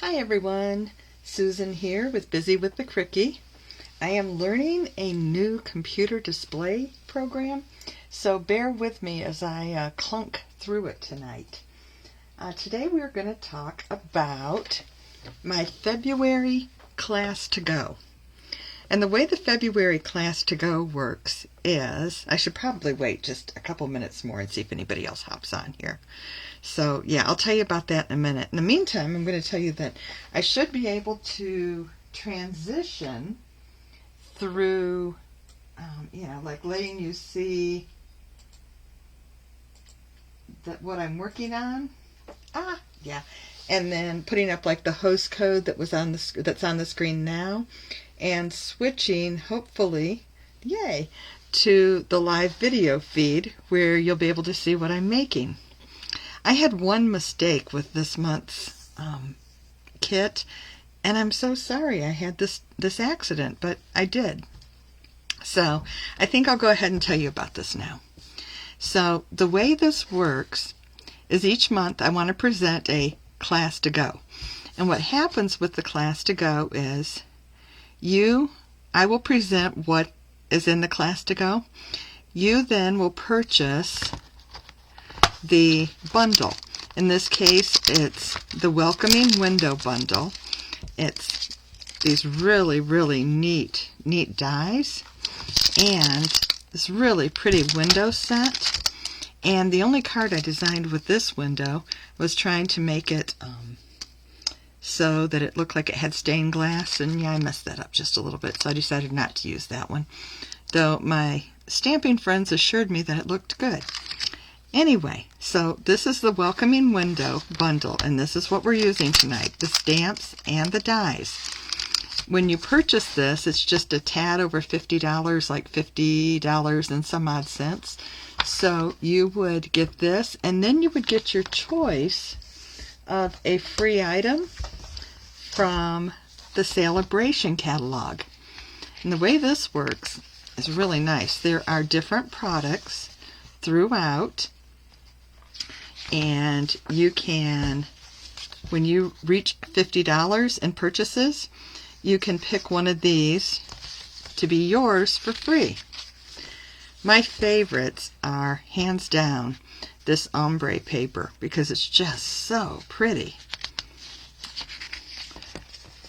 Hi everyone, Susan here with Busy with the Cricky. I am learning a new computer display program, so bear with me as I clunk through it tonight. Today we are going to talk about my February class to go. And the way the February class to go works is, I should probably wait just a couple minutes more and see if anybody else hops on here. So yeah, I'll tell you about that in a minute. In the meantime, I'm going to tell you that I should be able to transition through, like letting you see that what I'm working on. Yeah. And then putting up like the host code that was on that's on the screen now, and switching, hopefully, yay, to the live video feed where you'll be able to see what I'm making. I had one mistake with this month's kit, and I'm so sorry I had this accident, but I did. So I think I'll go ahead and tell you about this now. So the way this works is each month I want to present a class to go. And what happens with the class to go is I will present what is in the class to go. You then will purchase the bundle. In this case, it's the Welcoming Window Bundle. It's these really, really neat dies and this really pretty window set. And the only card I designed with this window was trying to make it so that it looked like it had stained glass, and yeah, I messed that up just a little bit, so I decided not to use that one, though my stamping friends assured me that it looked good. Anyway, so this is the Welcoming Window Bundle, and this is what we're using tonight, the stamps and the dies. When you purchase this, it's just a tad over $50, like $50 and some odd cents. So you would get this, and then you would get your choice of a free item from the Sale-a-bration catalog. And the way this works is really nice. There are different products throughout, and you can, when you reach $50 in purchases, you can pick one of these to be yours for free. My favorites are, hands down, this ombre paper, because it's just so pretty.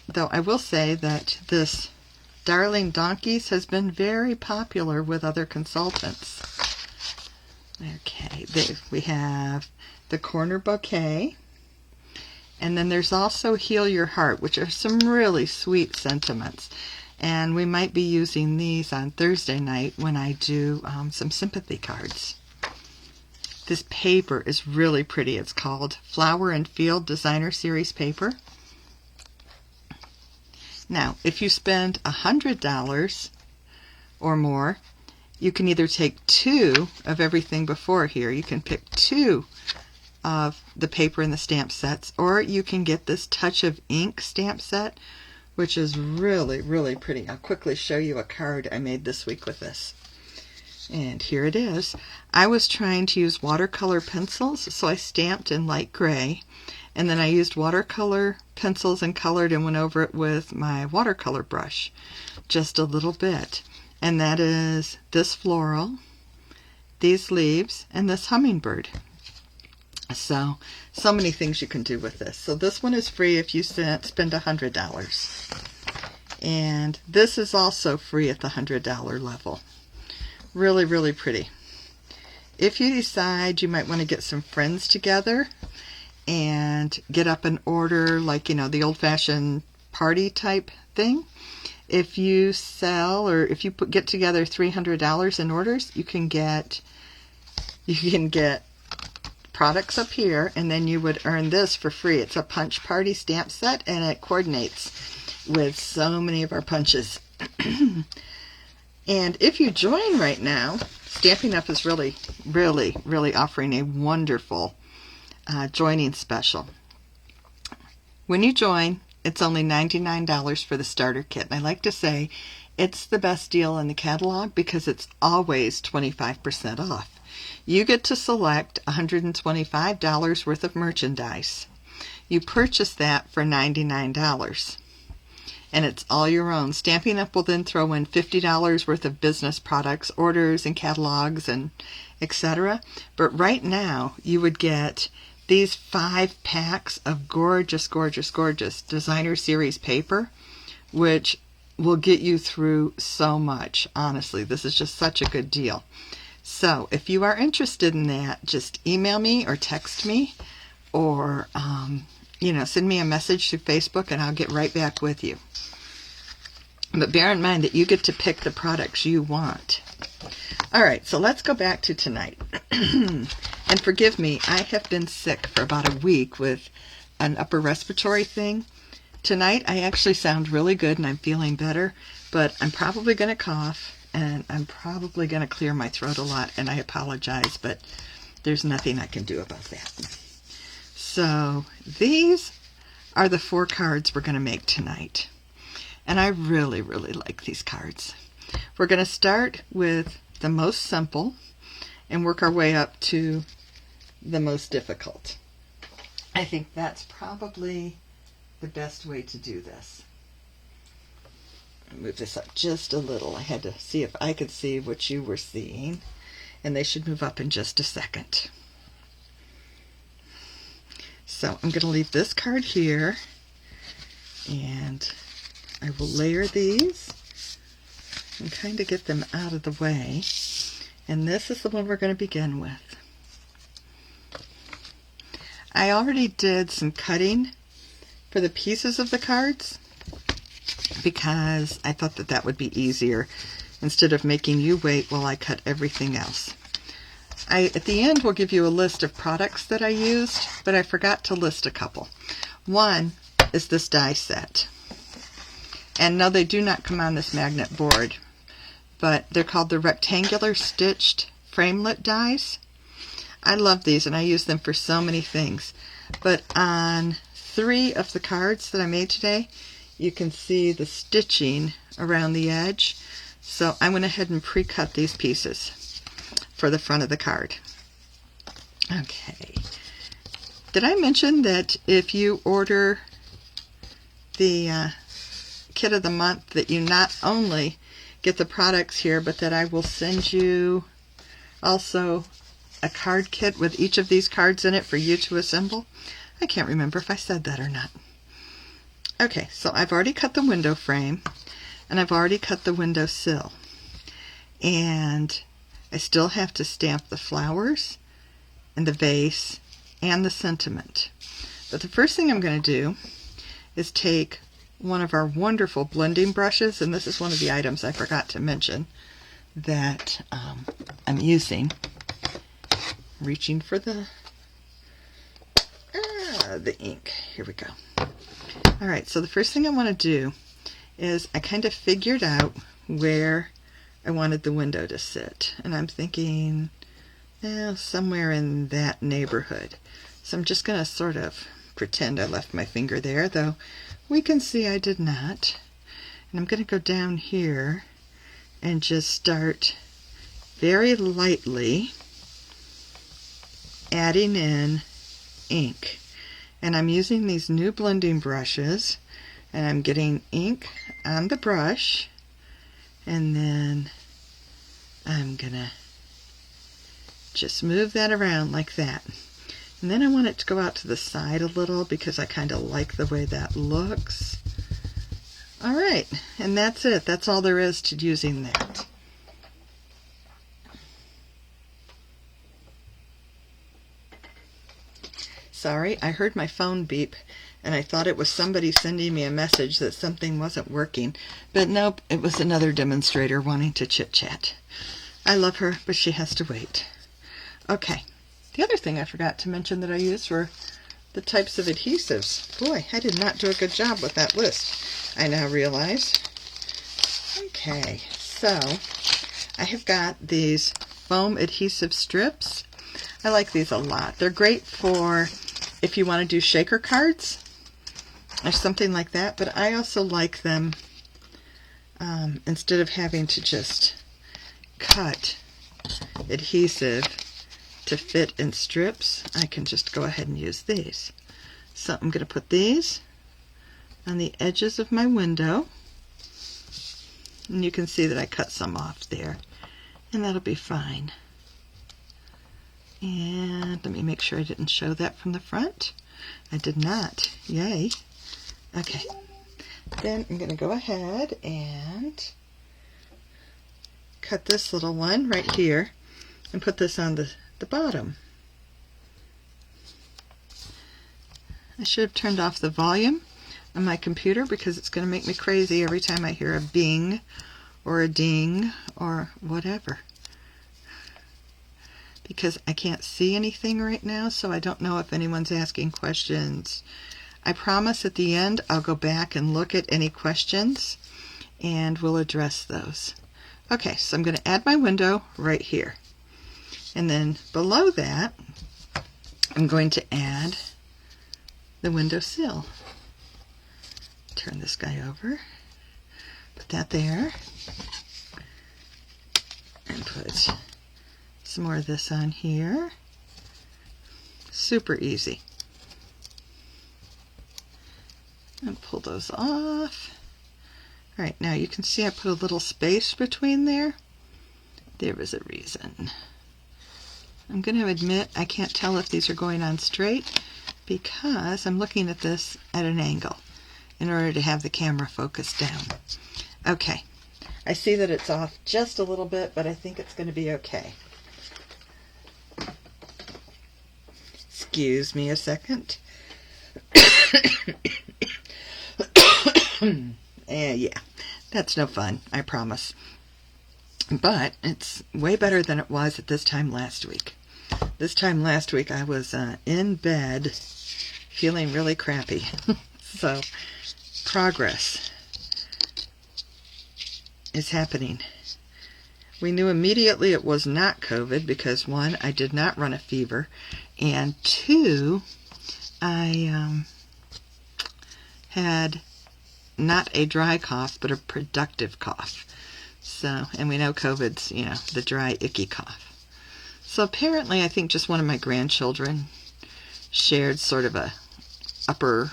Though I will say that this Darling Donkeys has been very popular with other consultants. Okay, we have the Corner Bouquet, and then there's also Heal Your Heart, which are some really sweet sentiments. And we might be using these on Thursday night when I do some sympathy cards. This paper is really pretty. It's called Flower and Field Designer Series paper. Now, if you spend $100 or more, you can either take two of everything before here. You can pick two of the paper and the stamp sets, or you can get this Touch of Ink stamp set, which is really, really pretty. I'll quickly show you a card I made this week with this. And here it is. I was trying to use watercolor pencils, so I stamped in light gray, and then I used watercolor pencils and colored and went over it with my watercolor brush just a little bit. And that is this floral, these leaves, and this hummingbird. So many things you can do with this. So this one is free if you spend $100. And this is also free at the $100 level. Really, really pretty. If you decide you might want to get some friends together and get up an order, like, the old-fashioned party type thing, if you sell, or if you get together $300 in orders, you can get products up here, and then you would earn this for free. It's a punch party stamp set, and it coordinates with so many of our punches. And if you join right now, Stampin' Up! Is really, really, really offering a wonderful joining special. When you join, it's only $99 for the starter kit. And I like to say it's the best deal in the catalog because it's always 25% off. You get to select $125 worth of merchandise. You purchase that for $99. And it's all your own. Stampin' Up! Will then throw in $50 worth of business products, orders, and catalogs, and etc. But right now, you would get these 5 packs of gorgeous, gorgeous, gorgeous designer series paper, which will get you through so much. Honestly, this is just such a good deal. So if you are interested in that, just email me or text me, or send me a message through Facebook, and I'll get right back with you. But bear in mind that you get to pick the products you want. All right, so let's go back to tonight. And forgive me, I have been sick for about a week with an upper respiratory thing. Tonight I actually sound really good and I'm feeling better, but I'm probably going to cough and I'm probably going to clear my throat a lot, and I apologize, but there's nothing I can do about that. So these are the 4 cards we're going to make tonight. And I really, really like these cards. We're going to start with the most simple and work our way up to the most difficult. I think that's probably the best way to do this. Move this up just a little. I had to see if I could see what you were seeing, and they should move up in just a second. So I'm going to leave this card here, and I will layer these and kind of get them out of the way. And this is the one we're going to begin with. I already did some cutting for the pieces of the cards because I thought that that would be easier instead of making you wait while I cut everything else. At the end will give you a list of products that I used, but I forgot to list a couple. One is this die set. And no, they do not come on this magnet board, but they're called the rectangular stitched framelit dies. I love these and I use them for so many things. But on 3 of the cards that I made today, you can see the stitching around the edge. So I went ahead and pre-cut these pieces for the front of the card. Okay. Did I mention that if you order the kit of the month that you not only get the products here, but that I will send you also a card kit with each of these cards in it for you to assemble? I can't remember if I said that or not. Okay, so I've already cut the window frame and I've already cut the window sill, and I still have to stamp the flowers and the vase and the sentiment. But the first thing I'm going to do is take one of our wonderful blending brushes, and this is one of the items I forgot to mention that I'm using. Reaching for the ink. Here we go. Alright, so the first thing I want to do is I kind of figured out where I wanted the window to sit, and I'm thinking somewhere in that neighborhood. So I'm just going to sort of pretend I left my finger there, though we can see I did not. And I'm going to go down here and just start very lightly adding in ink. And I'm using these new blending brushes, and I'm getting ink on the brush, and then I'm going to just move that around like that. And then I want it to go out to the side a little because I kind of like the way that looks. Alright, and that's it. That's all there is to using that. Sorry, I heard my phone beep and I thought it was somebody sending me a message that something wasn't working. But nope, it was another demonstrator wanting to chit-chat. I love her, but she has to wait. Okay, the other thing I forgot to mention that I used were the types of adhesives. Boy, I did not do a good job with that list, I now realize. Okay, so I have got these foam adhesive strips. I like these a lot. They're great for if you want to do shaker cards or something like that, but I also like them instead of having to just cut adhesive to fit in strips, I can just go ahead and use these. So I'm going to put these on the edges of my window. And you can see that I cut some off there. And that'll be fine. And let me make sure I didn't show that from the front. I did not. Yay. Okay. Then I'm going to go ahead and cut this little one right here and put this on the bottom. I should have turned off the volume on my computer because it's going to make me crazy every time I hear a bing or a ding or whatever. Because I can't see anything right now, so I don't know if anyone's asking questions. I promise at the end I'll go back and look at any questions and we'll address those. Okay, so I'm going to add my window right here. And then below that, I'm going to add the window sill. Turn this guy over. Put that there. And put some more of this on here. Super easy. And pull those off. All right, now you can see I put a little space between there. There was a reason. I'm going to admit I can't tell if these are going on straight because I'm looking at this at an angle in order to have the camera focused down. Okay, I see that it's off just a little bit, but I think it's going to be okay. Excuse me a second. Yeah, that's no fun, I promise. But it's way better than it was at this time last week. This time last week I was in bed feeling really crappy. So progress is happening. We knew immediately it was not COVID because 1, I did not run a fever, and 2, I had not a dry cough, but a productive cough. So, and we know COVID's, the dry, icky cough. So apparently, I think just one of my grandchildren shared sort of a upper,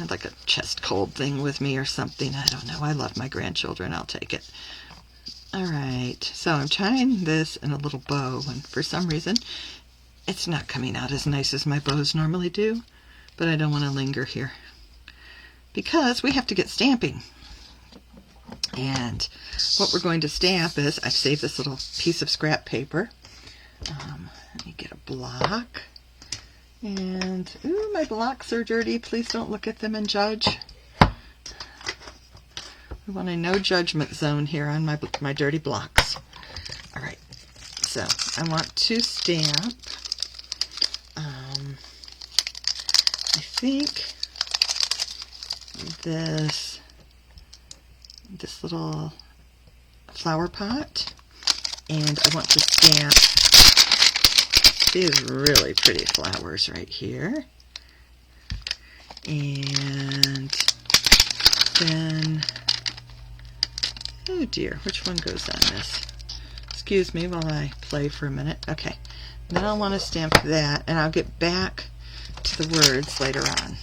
like a chest cold thing with me or something. I don't know. I love my grandchildren. I'll take it. All right. So I'm tying this in a little bow, and for some reason, it's not coming out as nice as my bows normally do, but I don't want to linger here because we have to get stamping. And what we're going to stamp is, I've saved this little piece of scrap paper. Let me get a block. And, ooh, my blocks are dirty. Please don't look at them and judge. We want a no judgment zone here on my dirty blocks. All right, so I want to stamp, I think this little flower pot, and I want to stamp these really pretty flowers right here. And then, oh dear, which one goes on this? Excuse me while I play for a minute. Okay, then I'll want to stamp that, and I'll get back to the words later on.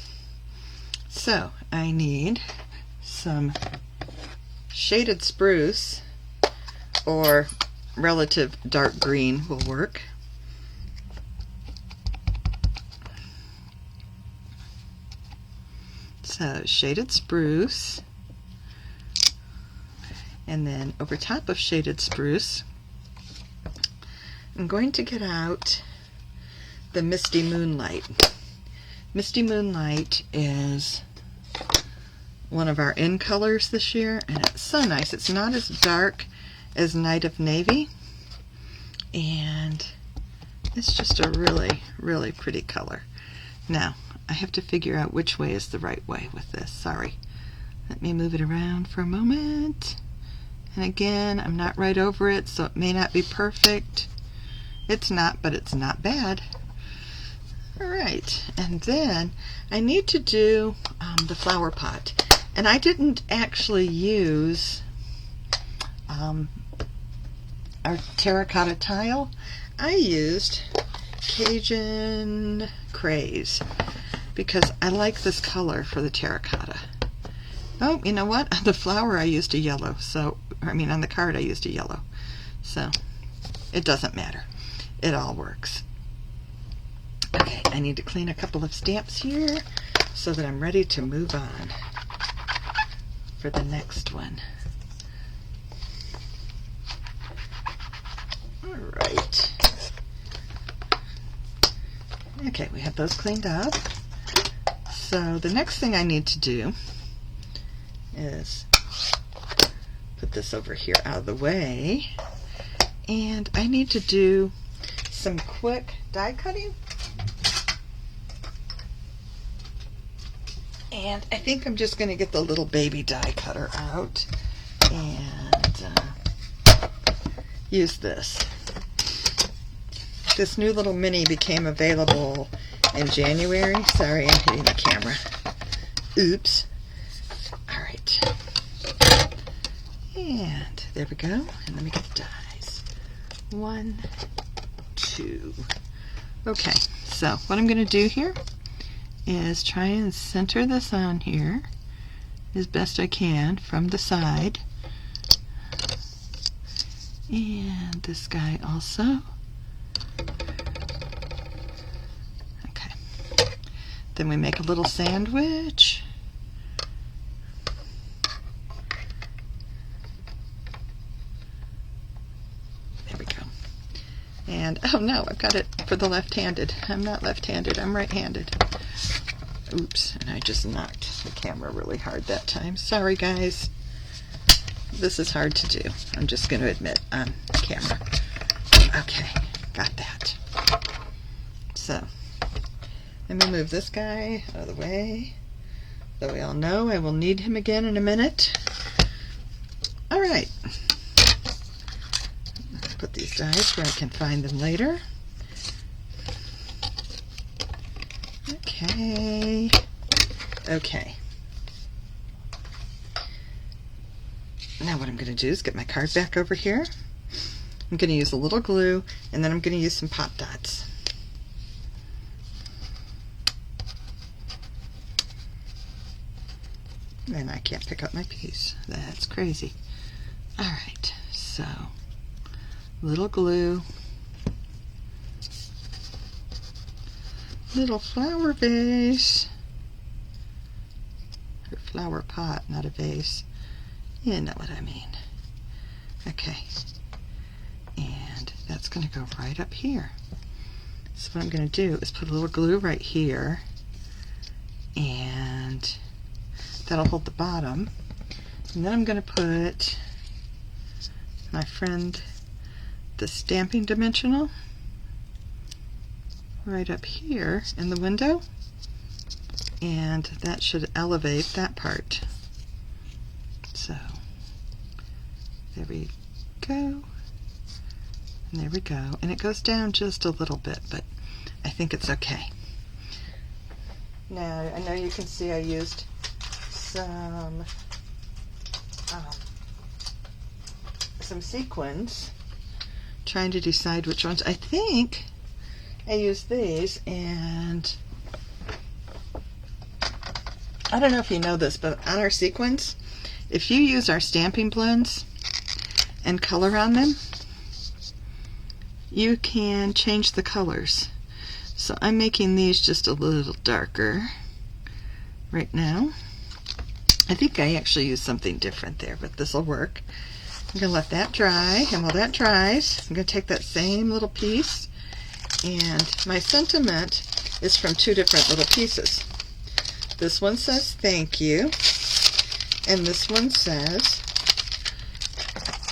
So I need some shaded spruce, or relative dark green will work. So shaded spruce, and then over top of shaded spruce, I'm going to get out the Misty Moonlight. Misty Moonlight is one of our in colors this year, and it's so nice. It's not as dark as Night of Navy, and it's just a really, really pretty color. Now, I have to figure out which way is the right way with this. Sorry. Let me move it around for a moment. And again, I'm not right over it, so it may not be perfect. It's not, but it's not bad. Alright, and then I need to do the flower pot. And I didn't actually use our terracotta tile. I used Cajun Craze because I like this color for the terracotta. Oh, you know what? On the flower I used a yellow, so, I mean on the card I used a yellow. So, it doesn't matter. It all works. Okay, I need to clean a couple of stamps here so that I'm ready to move on for the next one. Alright. Okay, we have those cleaned up. So the next thing I need to do is put this over here out of the way, and I need to do some quick die cutting. And I think I'm just going to get the little baby die cutter out and use this. This new little mini became available in January. Sorry, I'm hitting the camera. Oops. Alright. And there we go. And let me get the dies. 1, 2. Okay, so what I'm going to do here is try and center this on here as best I can from the side. And this guy also. Okay. Then we make a little sandwich. There we go. And, oh no, I've got it for the left-handed. I'm not left-handed, I'm right-handed. Oops, and I just knocked the camera really hard that time. Sorry, guys. This is hard to do. I'm just going to admit on camera. Okay, got that. So, let me move this guy out of the way. Though we all know I will need him again in a minute. Alright. Put these dies where I can find them later. Okay. Okay. Now what I'm going to do is get my card back over here. I'm going to use a little glue, and then I'm going to use some pop dots. And I can't pick up my piece. That's crazy. Alright, so little glue. Little flower vase. Or flower pot, not a vase. You know what I mean. Okay. And that's going to go right up here. So what I'm going to do is put a little glue right here. And that'll hold the bottom. And then I'm going to put my friend the Stampin' Dimensional right up here in the window, and that should elevate that part. So there we go, and there we go, and it goes down just a little bit, but I think it's okay. Now I know you can see I used some sequins, trying to decide which ones. I think I used these, and I don't know if you know this, but on our sequins, if you use our stamping blends and color on them, you can change the colors. So I'm making these just a little darker right now. I think I actually used something different there, but this will work. I'm going to let that dry, and while that dries, I'm going to take that same little piece, and my sentiment is from two different little pieces. This one says thank you, and this one says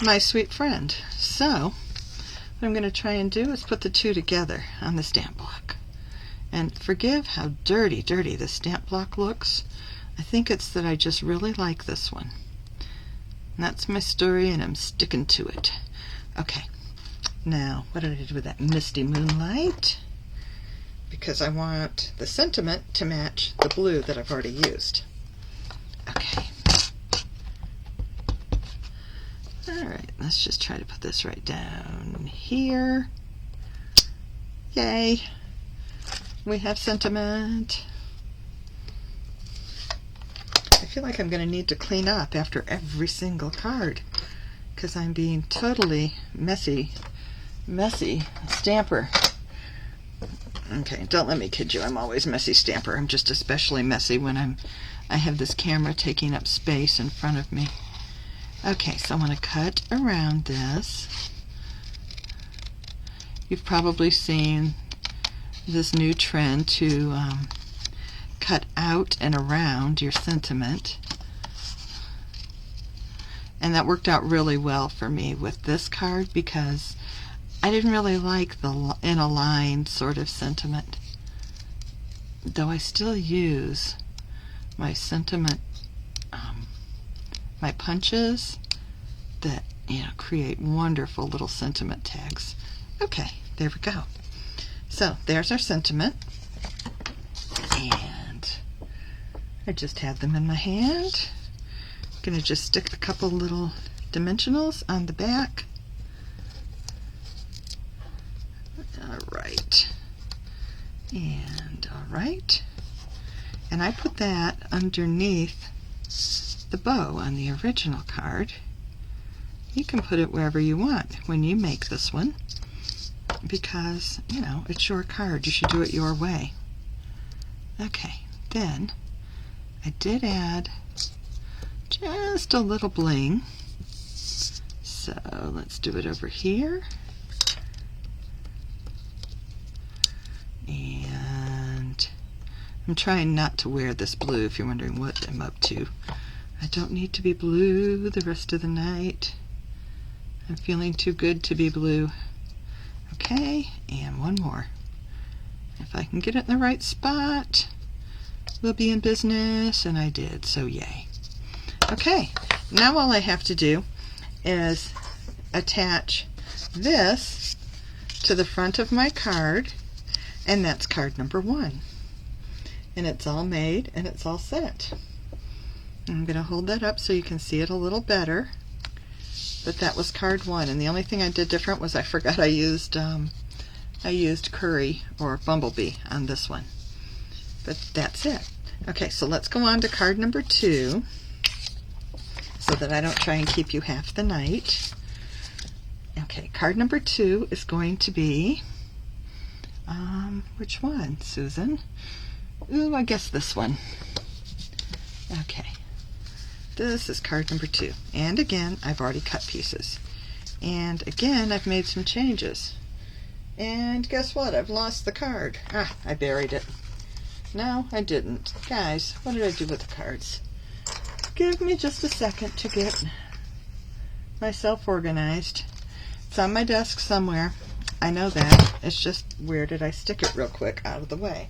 my sweet friend. So what I'm going to try and do is put the two together on the stamp block. And forgive how dirty the stamp block looks. I think it's that I just really like this one. And that's my story, and I'm sticking to it. Okay, now what did I do with that misty moonlight? Because I want the sentiment to match the blue that I've already used. Okay. Alright, let's just try to put this right down here. Yay! We have sentiment. feel like I'm going to need to clean up after every single card because I'm being totally messy stamper. Okay, don't let me kid you. I'm always messy stamper. I'm just especially messy when I have this camera taking up space in front of me. Okay, so I want to cut around this. You've probably seen this new trend to cut out and around your sentiment. And that worked out really well for me with this card because I didn't really like the in a line sort of sentiment. Though I still use my sentiment, my punches that, you know, create wonderful little sentiment tags. Okay, there we go. So there's our sentiment. And I just had them in my hand. I'm going to just stick a couple little dimensionals on the back. Alright. And alright. And I put that underneath the bow on the original card. You can put it wherever you want when you make this one because, you know, it's your card. You should do it your way. Okay, then I did add just a little bling. So let's do it over here. And I'm trying not to wear this blue if you're wondering what I'm up to. I don't need to be blue the rest of the night. I'm feeling too good to be blue. Okay, and one more. If I can get it in the right spot, we'll be in business, and I did, so yay. Okay, now all I have to do is attach this to the front of my card, and that's card number 1. And it's all made, and it's all set. I'm going to hold that up so you can see it a little better. But that was card 1, and the only thing I did different was I forgot I used curry or bumblebee on this one. But that's it. Okay, so let's go on to card number 2 so that I don't try and keep you half the night. Okay, card number 2 is going to be, which one, Susan? Ooh, I guess this one. Okay. This is card number 2. And again, I've already cut pieces. And again, I've made some changes. And guess what? I've lost the card. Ah, I buried it. No, I didn't. Guys, what did I do with the cards? Give me just a second to get myself organized. It's on my desk somewhere. I know that. It's just, where did I stick it real quick out of the way?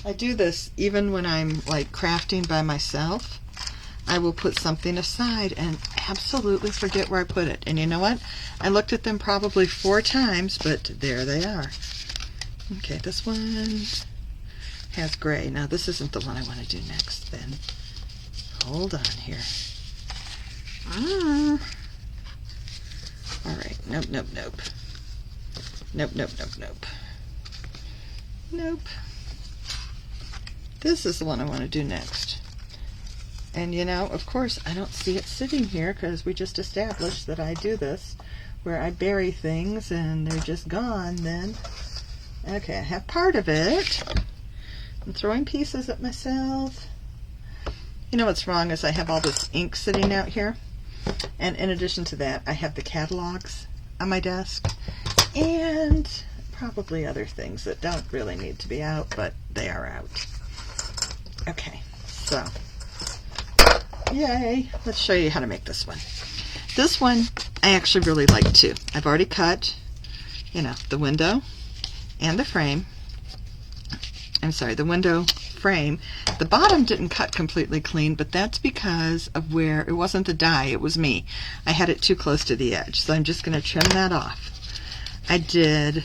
I do this even when I'm like crafting by myself. I will put something aside and absolutely forget where I put it. And you know what? I looked at them probably 4 times, but there they are. Okay, this one has gray. Now this isn't the one I want to do next then. Hold on here. Alright, nope. Nope. This is the one I want to do next. And you know, of course, I don't see it sitting here because we just established that I do this where I bury things and they're just gone then. Okay, I have part of it. I'm throwing pieces at myself. You know what's wrong is I have all this ink sitting out here. And in addition to that, I have the catalogs on my desk. And probably other things that don't really need to be out, but they are out. Okay, so yay! Let's show you how to make this one. This one I actually really like too. I've already cut, you know, the window and the frame. I'm sorry, the window frame. The bottom didn't cut completely clean, but that's because of where it wasn't the die, it was me. I had it too close to the edge, so I'm just going to trim that off. I did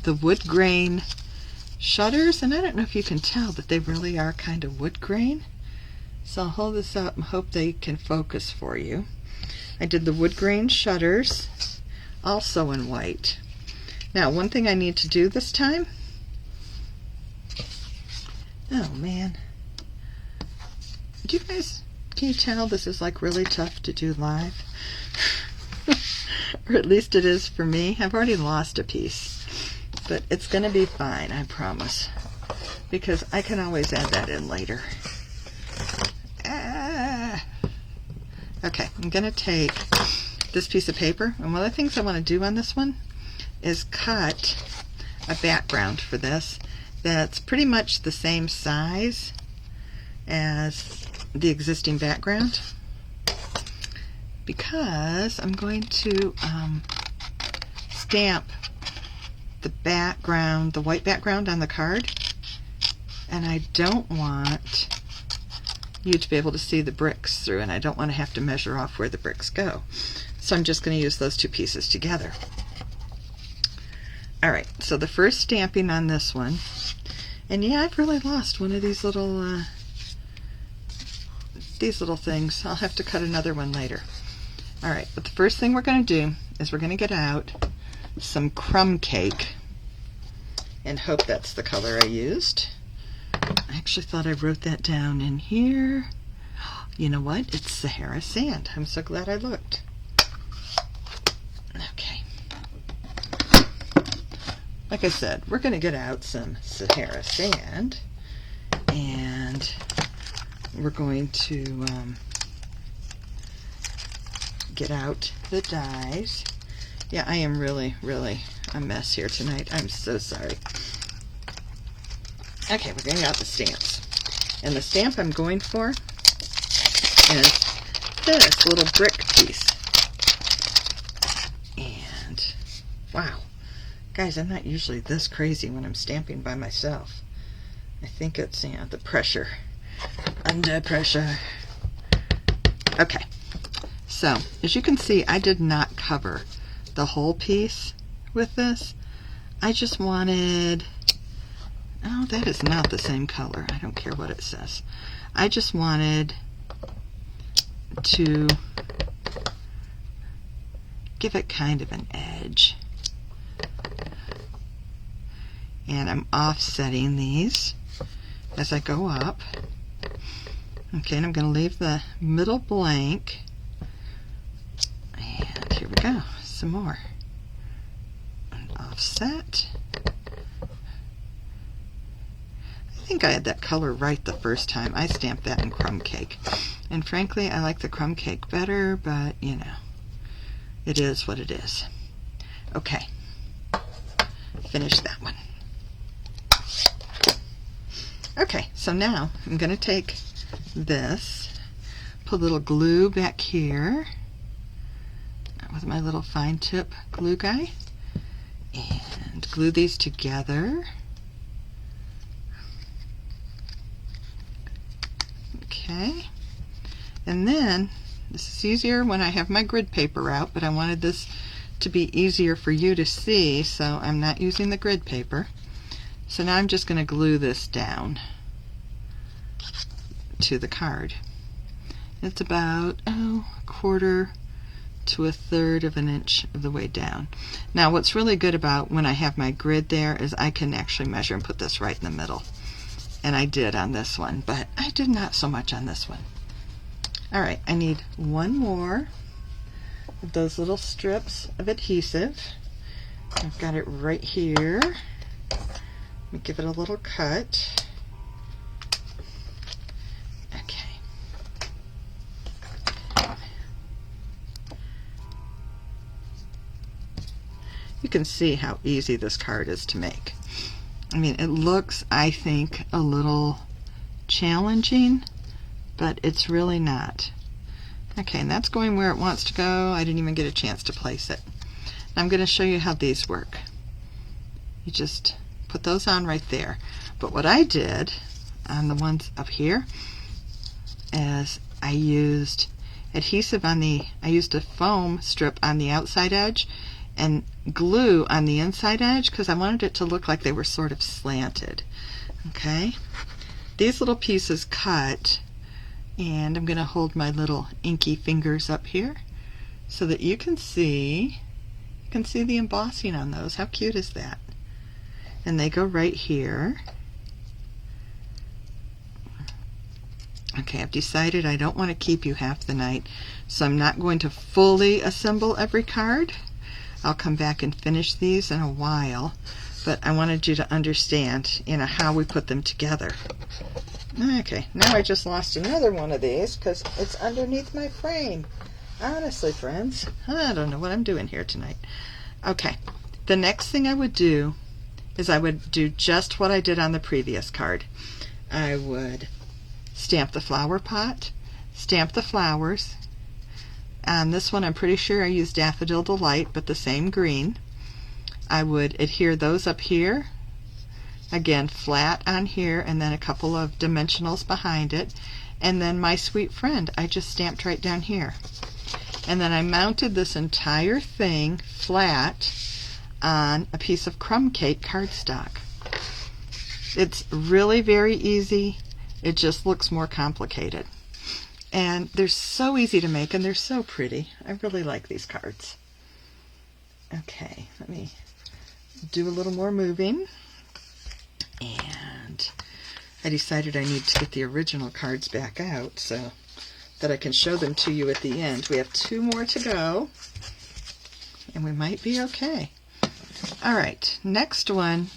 the wood grain shutters, and I don't know if you can tell, but they really are kind of wood grain. So I'll hold this up and hope they can focus for you. I did the wood grain shutters, also in white. Now, one thing I need to do this time, oh man, do you guys Can you tell this is like really tough to do live? Or at least it is for me. I've already lost a piece, but it's going to be fine, I promise, because I can always add that in later. Okay, I'm going to take this piece of paper, and one of the things I want to do on this one is cut a background for this that's pretty much the same size as the existing background, because I'm going to stamp the background, the white background on the card, and I don't want you to be able to see the bricks through, and I don't want to have to measure off where the bricks go. So I'm just going to use those two pieces together. Alright, so the first stamping on this one, and yeah, I've really lost one of these little things. I'll have to cut another one later. Alright, but the first thing we're going to do is we're going to get out some crumb cake, and hope that's the color I used. I actually thought I wrote that down in here. You know what? It's Sahara sand. I'm so glad I looked. Okay. Like I said, we're going to get out some Sahara sand, and we're going to get out the dies. Yeah, I am really a mess here tonight. I'm so sorry. Okay, we're getting out the stamps. And the stamp I'm going for is this little brick piece. And, wow. Guys, I'm not usually this crazy when I'm stamping by myself. I think it's, you know, the pressure. Under pressure. Okay. So, as you can see, I did not cover the whole piece with this. I just wanted... Oh, that is not the same color. I don't care what it says. I just wanted to give it kind of an edge. And I'm offsetting these as I go up. Okay, and I'm going to leave the middle blank. And here we go. Some more. And offset. I think I had that color right the first time. I stamped that in crumb cake. And frankly, I like the crumb cake better, but you know, it is what it is. Okay. Finish that one. Okay, so now I'm going to take this, put a little glue back here with my little fine tip glue guy, and glue these together. Okay, and then this is easier when I have my grid paper out, but I wanted this to be easier for you to see, so I'm not using the grid paper. So now I'm just going to glue this down to the card. It's about a quarter to a third of an inch of the way down. Now what's really good about when I have my grid there is I can actually measure and put this right in the middle. And I did on this one, but I did not so much on this one. Alright, I need one more of those little strips of adhesive. I've got it right here. Let me give it a little cut. Okay. You can see how easy this card is to make. I mean, it looks, I think, a little challenging, but it's really not. Okay, and that's going where it wants to go. I didn't even get a chance to place it. Now I'm going to show you how these work. You just put those on right there. But what I did on the ones up here is I used adhesive on the, I used a foam strip on the outside edge and glue on the inside edge because I wanted it to look like they were sort of slanted. Okay, these little pieces cut, and I'm going to hold my little inky fingers up here so that you can see the embossing on those. How cute is that? And they go right here. Okay, I've decided I don't want to keep you half the night, so I'm not going to fully assemble every card. I'll come back and finish these in a while, but I wanted you to understand, how we put them together. Okay, now I just lost another one of these because it's underneath my frame. Honestly, friends, I don't know what I'm doing here tonight. Okay, the next thing I would do is I would do just what I did on the previous card. I would stamp the flower pot, stamp the flowers. On this one, I'm pretty sure I used Daffodil Delight, but the same green. I would adhere those up here. Again, flat on here, and then a couple of dimensionals behind it. And then My Sweet Friend, I just stamped right down here. And then I mounted this entire thing flat on a piece of crumb cake cardstock. It's really very easy. It just looks more complicated. And they're so easy to make, and they're so pretty. I really like these cards. Okay, let me do a little more moving. And I decided I need to get the original cards back out so that I can show them to you at the end. We have 2 more to go, and we might be okay. All right, next one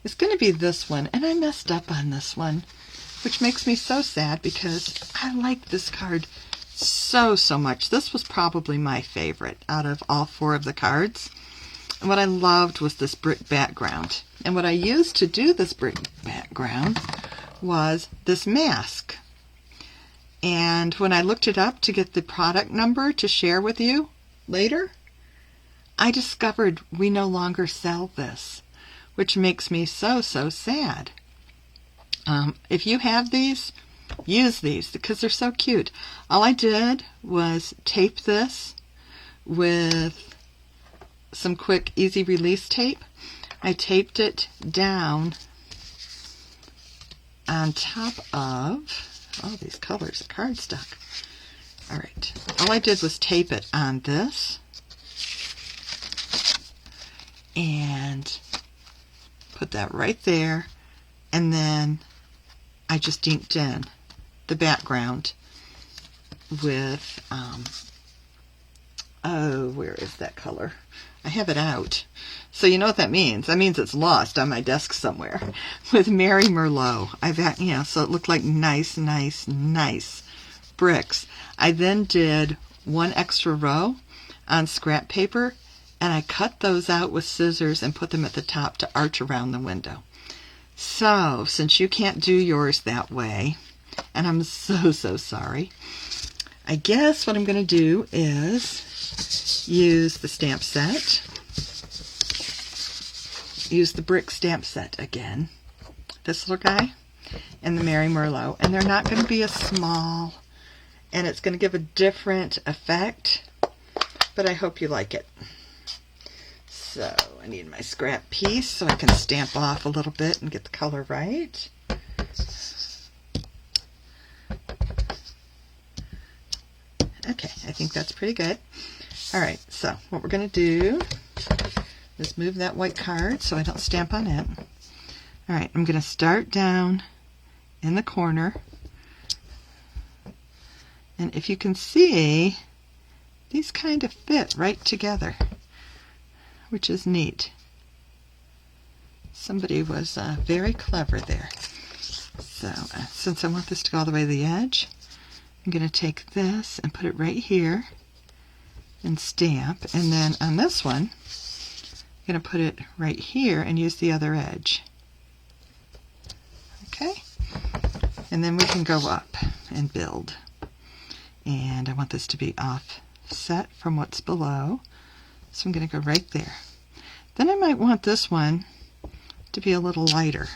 is going to be this one, and I messed up on this one, which makes me so sad because I like this card so much. This was probably my favorite out of all 4 of the cards. And what I loved was this brick background. And what I used to do this brick background was this mask. And when I looked it up to get the product number to share with you later, I discovered we no longer sell this, which makes me so sad. If you have these, use these because they're so cute. All I did was tape this with some quick easy release tape. I taped it down on top of these colors of cardstock. All right, all I did was tape it on this and put that right there, and then I just inked in the background with where is that color? I have it out. So you know what that means. That means it's lost on my desk somewhere. With Mary Merlot. So it looked like nice bricks. I then did 1 extra row on scrap paper, and I cut those out with scissors and put them at the top to arch around the window. So, since you can't do yours that way, and I'm so sorry, I guess what I'm going to do is use the stamp set. Use the brick stamp set again. This little guy and the Mary Merlot. And they're not going to be as small. And it's going to give a different effect. But I hope you like it. So I need my scrap piece so I can stamp off a little bit and get the color right. Okay, I think that's pretty good. All right, so what we're going to do is move that white card so I don't stamp on it. All right, I'm going to start down in the corner. And if you can see, these kind of fit right together, which is neat. Somebody was very clever there. So since I want this to go all the way to the edge, I'm going to take this and put it right here and stamp. And then on this one, I'm going to put it right here and use the other edge. Okay? And then we can go up and build. And I want this to be offset from what's below. So I'm going to go right there. Then I might want this one to be a little lighter.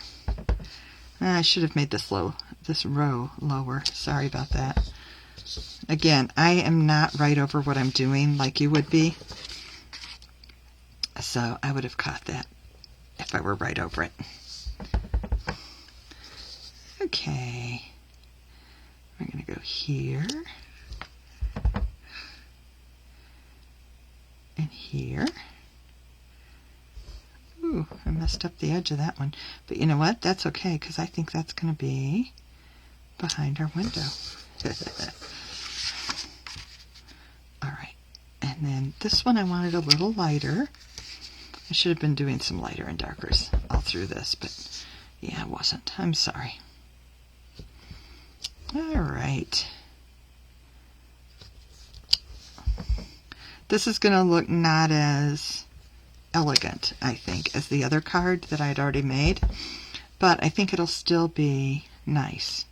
I should have made this row lower. Sorry about that. Again, I am not right over what I'm doing like you would be. So I would have caught that if I were right over it. Okay. We're going to go here. And here. Ooh, I messed up the edge of that one. But you know what? That's okay, because I think that's going to be behind our window. All right, and then this one I wanted a little lighter. I should have been doing some lighter and darkers all through this, but yeah, I wasn't. I'm sorry. All right. This is going to look not as elegant, I think, as the other card that I had already made, but I think it'll still be nice.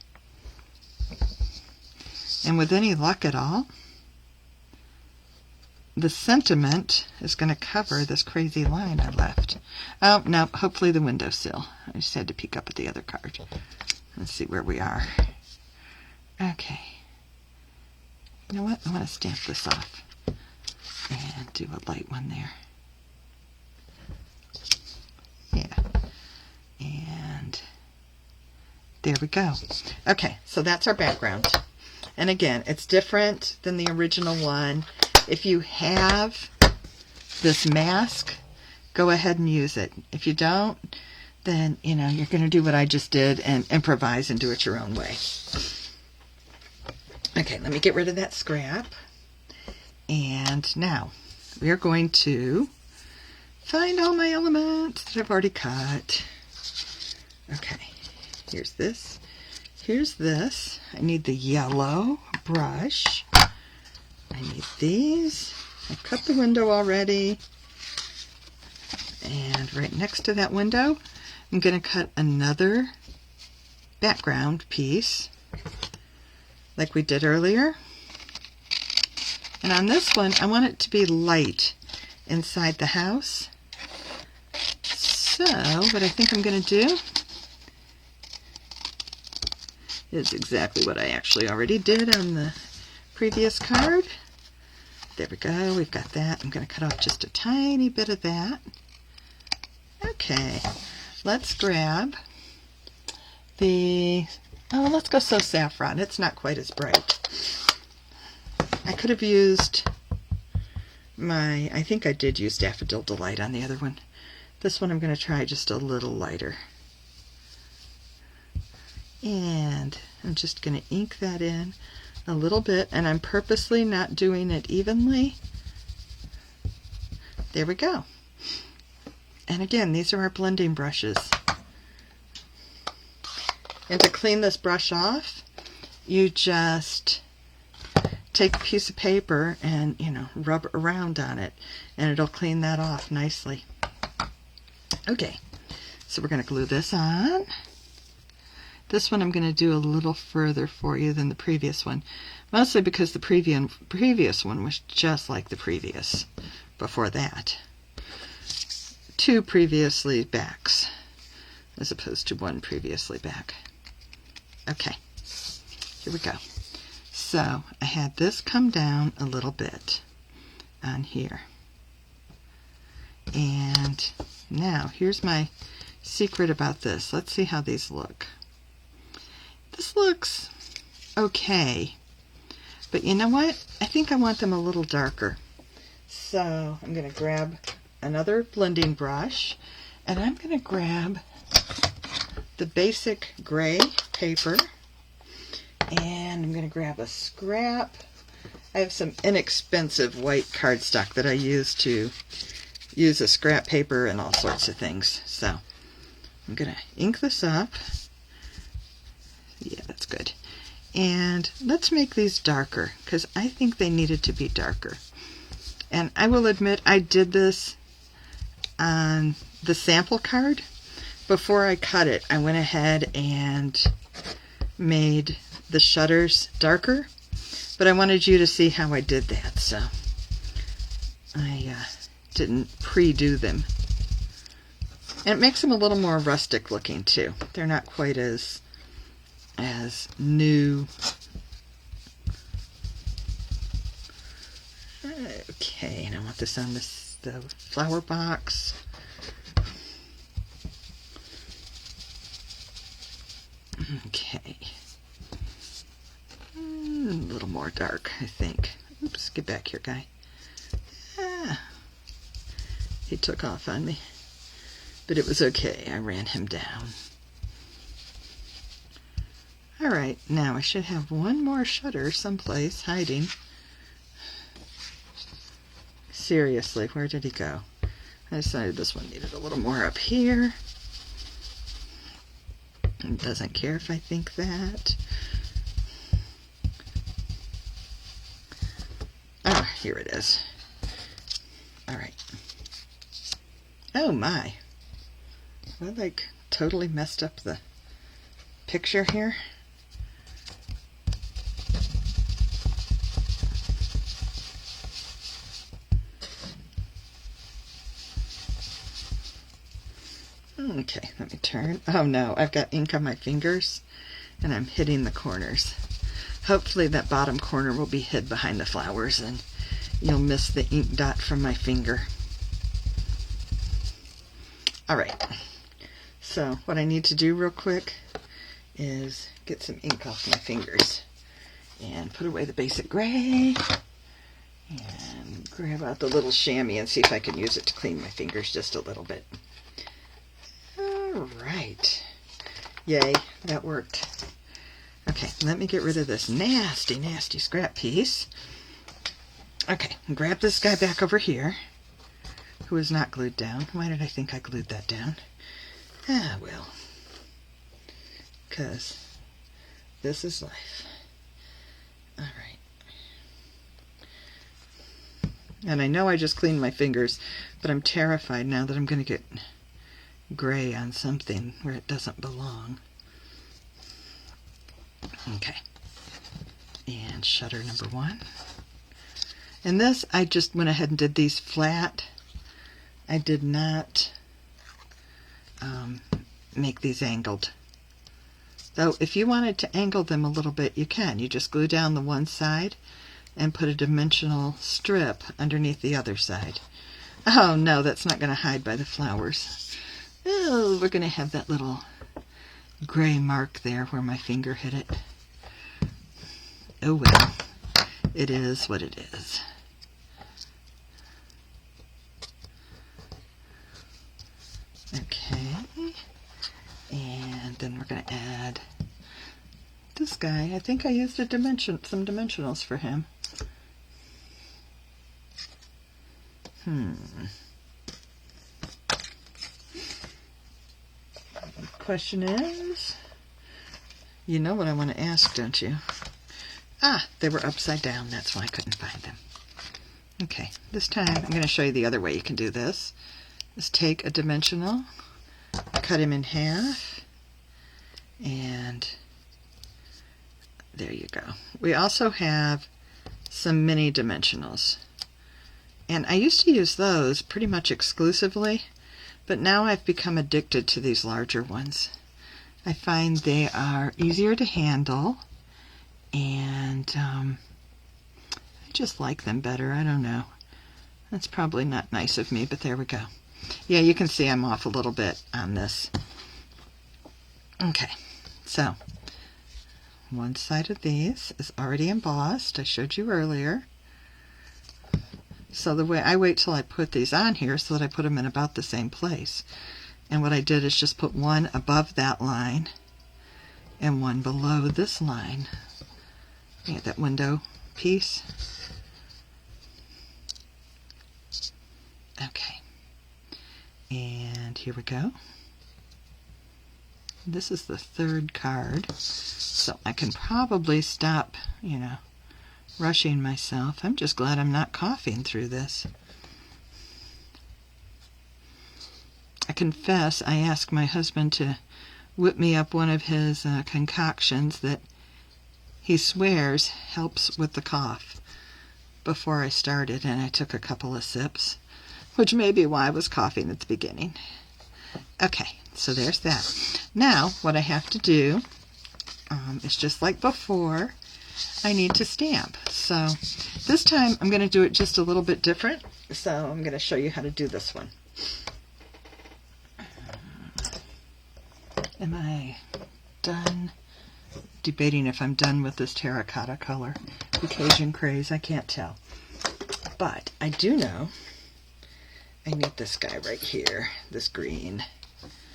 And with any luck at all, the sentiment is going to cover this crazy line I left. Oh, no, hopefully the windowsill. I just had to peek up at the other card. Let's see where we are. Okay. You know what? I want to stamp this off and do a light one there. Yeah. And there we go. Okay, so that's our background. And again, it's different than the original one. If you have this mask, go ahead and use it. If you don't, then, you know, you're going to do what I just did and improvise and do it your own way. Okay, let me get rid of that scrap. And now we are going to find all my elements that I've already cut. Okay, here's this. Here's this. I need the yellow brush. I need these. I cut the window already. And right next to that window, I'm going to cut another background piece like we did earlier. And on this one, I want it to be light inside the house. So what I think I'm going to do is exactly what I actually already did on the previous card. There we go, we've got that. I'm going to cut off just a tiny bit of that. Okay, let's grab the, let's go So Saffron. It's not quite as bright. I could have used I think I did use Daffodil Delight on the other one. This one I'm going to try just a little lighter. And I'm just going to ink that in a little bit, and I'm purposely not doing it evenly. There we go. And again, these are our blending brushes. And to clean this brush off, you just take a piece of paper and, you know, rub around on it, and it'll clean that off nicely. Okay, so we're going to glue this on. This one I'm going to do a little further for you than the previous one, mostly because the previous one was just like the previous before that. 2 previously backs as opposed to 1 previously back. Okay, here we go. So I had this come down a little bit on here. And now here's my secret about this. Let's see how these look. This looks okay, but you know what? I think I want them a little darker. So I'm going to grab another blending brush, and I'm going to grab the basic gray paper, and I'm going to grab a scrap. I have some inexpensive white cardstock that I use to use as scrap paper and all sorts of things. So I'm going to ink this up. Yeah, that's good. And let's make these darker, because I think they needed to be darker. And I will admit I did this on the sample card. Before I cut it, I went ahead and made the shutters darker, but I wanted you to see how I did that, so I didn't pre-do them. And it makes them a little more rustic looking too. They're not quite as new. Okay, and I want this on the flower box. Okay. A little more dark, I think. Oops, get back here, guy. He took off on me. But it was okay. I ran him down. Alright, now I should have one more shutter someplace hiding. Seriously, where did he go? I decided this one needed a little more up here. It doesn't care if I think that. Ah, here it is. Alright. Oh my. I like totally messed up the picture here. Okay, let me turn. Oh no, I've got ink on my fingers and I'm hitting the corners. Hopefully that bottom corner will be hid behind the flowers and you'll miss the ink dot from my finger. Alright, so what I need to do real quick is get some ink off my fingers and put away the basic gray and grab out the little chamois and see if I can use it to clean my fingers just a little bit. Alright, yay, that worked. Okay, let me get rid of this nasty, nasty scrap piece. Okay, grab this guy back over here, who is not glued down. Why did I think I glued that down? Ah, well, because this is life. Alright. And I know I just cleaned my fingers, but I'm terrified now that I'm going to get gray on something where it doesn't belong. Okay. And shutter number 1. And this, I just went ahead and did these flat. I did not make these angled. Though if you wanted to angle them a little bit, you can. You just glue down the one side and put a dimensional strip underneath the other side. Oh no, that's not going to hide by the flowers. Oh, we're going to have that little gray mark there where my finger hit it. Oh well, it is what it is. Okay, and then we're going to add this guy. I think I used some dimensionals for him. Question is, you know what I want to ask, don't you? Ah, they were upside down. That's why I couldn't find them. Okay, this time I'm going to show you the other way you can do this. Is take a dimensional, cut him in half, and there you go. We also have some mini dimensionals. And I used to use those pretty much exclusively, but now I've become addicted to these larger ones. I find they are easier to handle, and I just like them better. I don't know. That's probably not nice of me, but there we go. Yeah, you can see I'm off a little bit on this. Okay, so one side of these is already embossed. I showed you earlier. So the way I wait till I put these on here so that I put them in about the same place. And what I did is just put one above that line and one below this line. Yeah, that window piece. Okay. And here we go. This is the third card. So I can probably stop, rushing myself. I'm just glad I'm not coughing through this. I confess I asked my husband to whip me up one of his concoctions that he swears helps with the cough before I started, and I took a couple of sips, which may be why I was coughing at the beginning. Okay, so there's that. Now what I have to do is just like before, I need to stamp. So this time I'm going to do it just a little bit different. So I'm going to show you how to do this one. Am I done? Debating if I'm done with this terracotta color. The Cajun Craze, I can't tell. But I do know I need this guy right here, this green.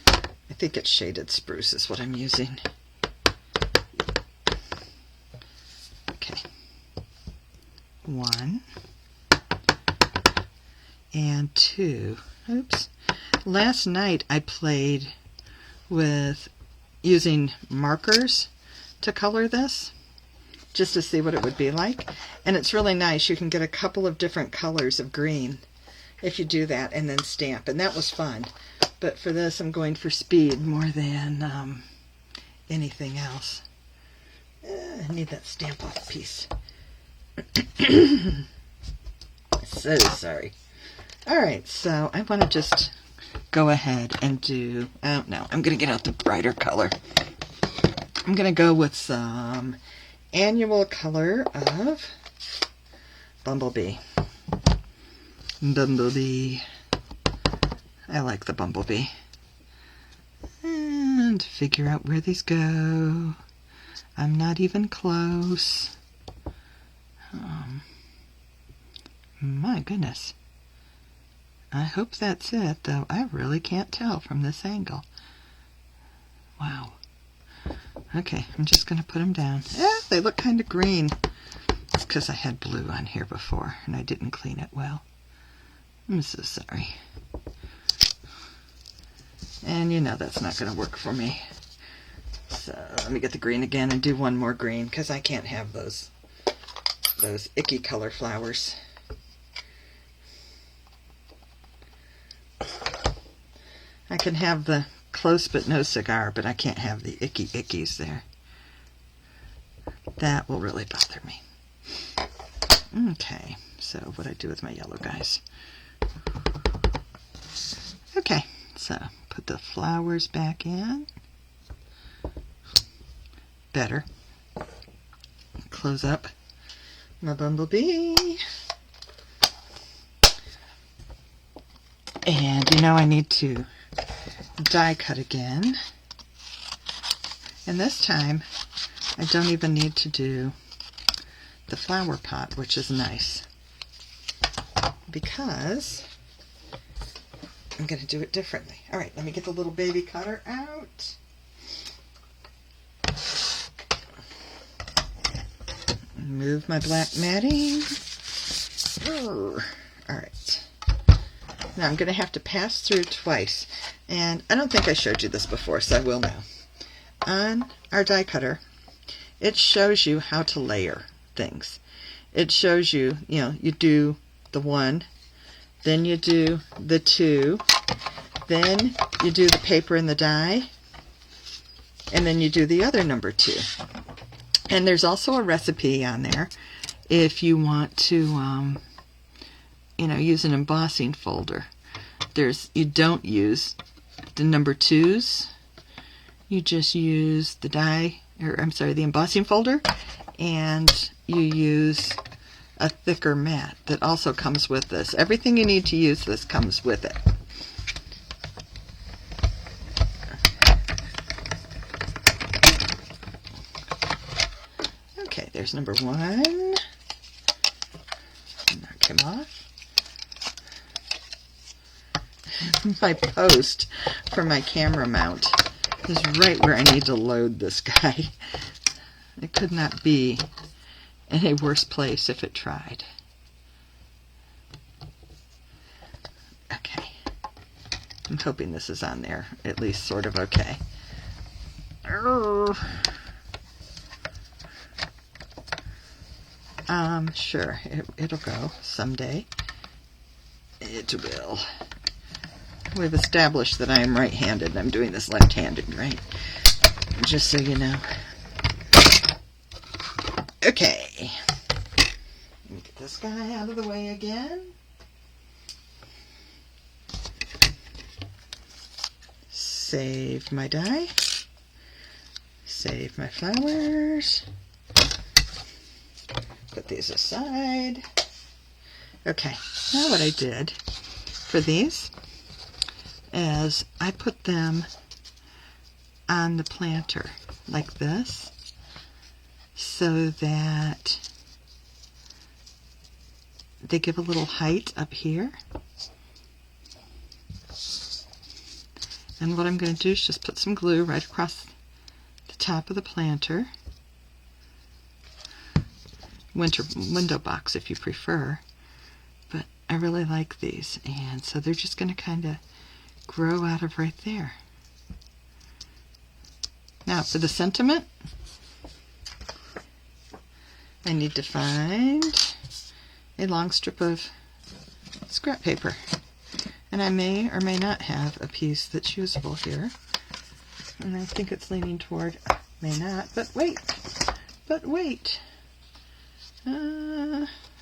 I think it's Shaded Spruce is what I'm using. 1 and 2. Oops. Last night I played with using markers to color this, just to see what it would be like. And it's really nice. You can get a couple of different colors of green if you do that and then stamp. And that was fun. But for this, I'm going for speed more than anything else. I need that stamp off piece. So sorry. Alright, so I want to just go ahead and do, oh no, I'm going to get out the brighter color. I'm going to go with some annual color of Bumblebee. Bumblebee. I like the Bumblebee. And figure out where these go. I'm not even close. My goodness. I hope that's it, though I really can't tell from this angle. Wow. Okay, I'm just going to put them down. They look kind of green. It's because I had blue on here before and I didn't clean it well. I'm so sorry. And you know that's not going to work for me. So let me get the green again and do one more green because I can't have those icky color flowers. I can have the close but no cigar, but I can't have the icky ickies there. That will really bother me. Okay, so what do I do with my yellow guys? Okay, so put the flowers back in. Better. Close up my Bumblebee. And you know I need to die cut again. And this time I don't even need to do the flower pot, which is nice, because I'm going to do it differently. Alright, let me get the little baby cutter out. Move my black matting. Alright. Now I'm going to have to pass through twice. And I don't think I showed you this before, so I will now. On our die cutter, it shows you how to layer things. It shows you, you do the 1, then you do the 2, then you do the paper and the die, and then you do the other number 2. And there's also a recipe on there if you want to, use an embossing folder. You don't use the number 2s. You just use the the embossing folder, and you use a thicker mat that also comes with this. Everything you need to use this comes with it. Okay, there's number 1. Knock him off. My post for my camera mount is right where I need to load this guy. It could not be in a worse place if it tried. Okay. I'm hoping this is on there, at least sort of okay. Sure, it'll go someday. It will. We've established that I am right-handed and I'm doing this left-handed, right? Just so you know. Okay. Let me get this guy out of the way again. Save my die. Save my flowers. Put these aside. Okay, now what I did for these is I put them on the planter like this so that they give a little height up here. And what I'm going to do is just put some glue right across the top of the planter. window box if you prefer. But I really like these, and so they're just going to kind of grow out of right there. Now for the sentiment, I need to find a long strip of scrap paper. And I may or may not have a piece that's usable here. And I think it's leaning toward, may not, but wait. Let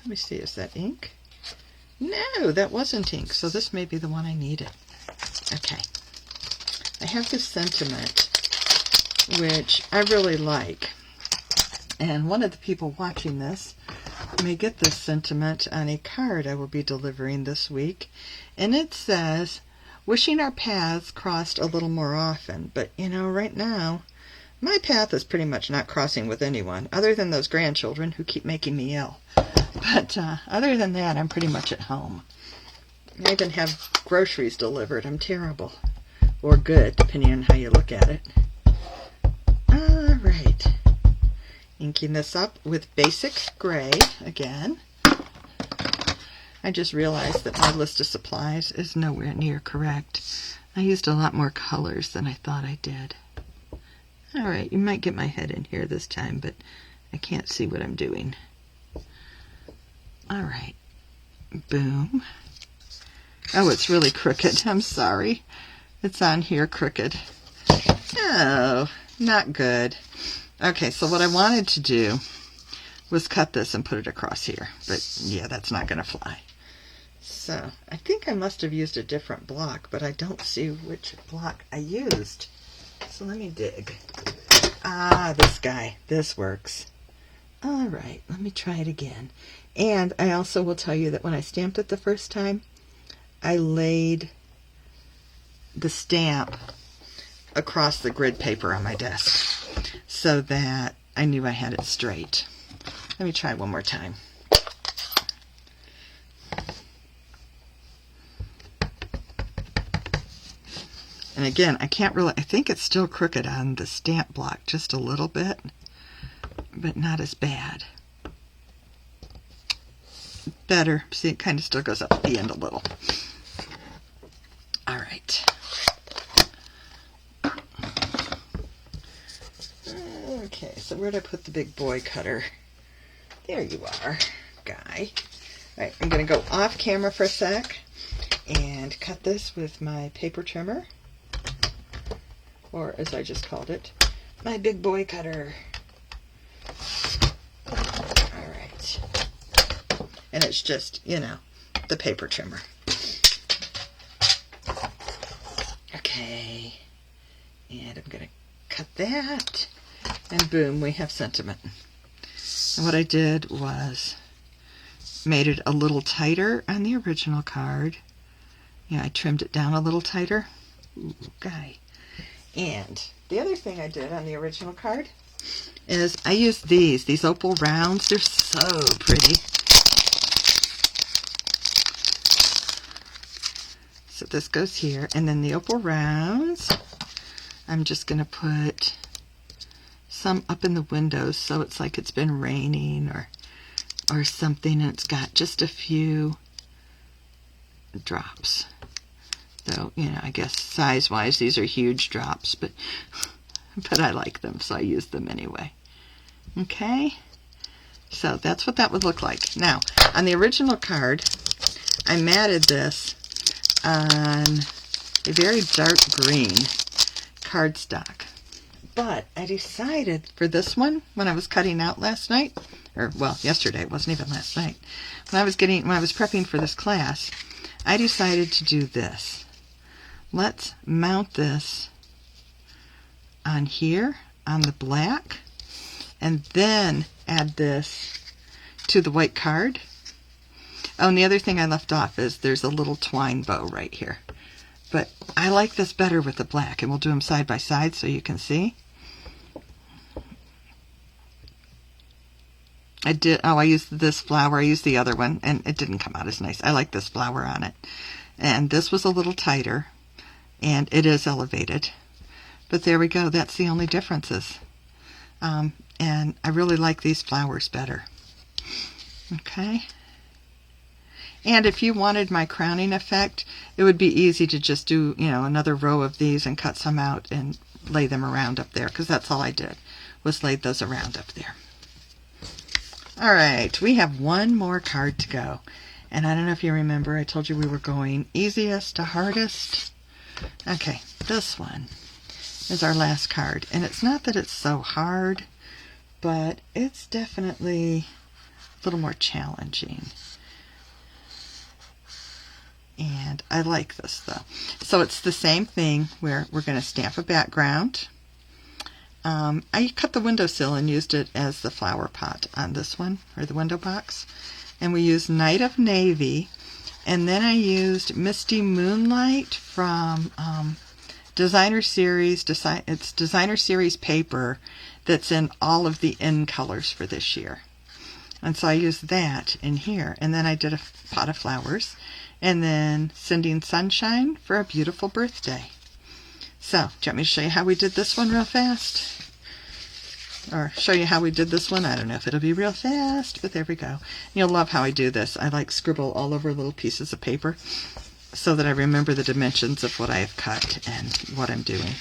me see, is that ink? No, that wasn't ink, so this may be the one I needed. Okay. I have this sentiment, which I really like. And one of the people watching this may get this sentiment on a card I will be delivering this week. And it says, wishing our paths crossed a little more often. But, you know, right now, my path is pretty much not crossing with anyone, other than those grandchildren who keep making me ill. But other than that, I'm pretty much at home. I even have groceries delivered. I'm terrible. Or good, depending on how you look at it. All right. Inking this up with basic gray again. I just realized that my list of supplies is nowhere near correct. I used a lot more colors than I thought I did. All right, you might get my head in here this time, but I can't see what I'm doing. All right, boom. Oh, it's really crooked. I'm sorry. It's on here crooked. Oh, not good. Okay, so what I wanted to do was cut this and put it across here. But yeah, that's not going to fly. So I think I must have used a different block, but I don't see which block I used. So let me dig. Ah, this guy. This works. All right, let me try it again. And I also will tell you that when I stamped it the first time, I laid the stamp across the grid paper on my desk so that I knew I had it straight. Let me try one more time. And again, I think it's still crooked on the stamp block just a little bit, but not as bad. Better. See, it kind of still goes up at the end a little. All right. Okay, so where'd I put the big boy cutter? There you are, guy. All right, I'm going to go off camera for a sec and cut this with my paper trimmer, or as I just called it, my big boy cutter. All right. And it's just, you know, the paper trimmer. Okay. And I'm going to cut that. And boom, we have sentiment. And what I did was made it a little tighter on the original card. Yeah, I trimmed it down a little tighter. Ooh, guy. And the other thing I did on the original card is I used these opal rounds. They're so pretty. So this goes here, and then the opal rounds, I'm just going to put some up in the windows so it's like it's been raining or something, and it's got just a few drops. So, you know, I guess size-wise, these are huge drops, but I like them, so I use them anyway. Okay? So that's what that would look like. Now, on the original card, I matted this on a very dark green cardstock. But I decided for this one, when I was cutting out last night, or well, yesterday, it wasn't even last night, when I was prepping for this class, I decided to do this. Let's mount this on here, on the black, and then add this to the white card. Oh, and the other thing I left off is there's a little twine bow right here. But I like this better with the black, and we'll do them side by side so you can see. I used this flower, I used the other one, and it didn't come out as nice. I like this flower on it. And this was a little tighter, and it is elevated. But there we go, that's the only differences. And I really like these flowers better. Okay. And if you wanted my crowning effect, it would be easy to just do, another row of these and cut some out and lay them around up there, because that's all I did, was laid those around up there. All right, we have one more card to go. And I don't know if you remember, I told you we were going easiest to hardest. Okay, this one is our last card. And it's not that it's so hard, but it's definitely a little more challenging. And I like this though. So it's the same thing where we're going to stamp a background. I cut the windowsill and used it as the flower pot on this one, or the window box. And we used Night of Navy. And then I used Misty Moonlight from Designer Series. It's Designer Series paper that's in all of the in colors for this year. And so I used that in here. And then I did a pot of flowers. And then Sending Sunshine for a Beautiful Birthday. So, do you want me to show you how we did this one real fast? Or show you how we did this one? I don't know if it'll be real fast, but there we go. You'll love how I do this. I like scribble all over little pieces of paper so that I remember the dimensions of what I have cut and what I'm doing.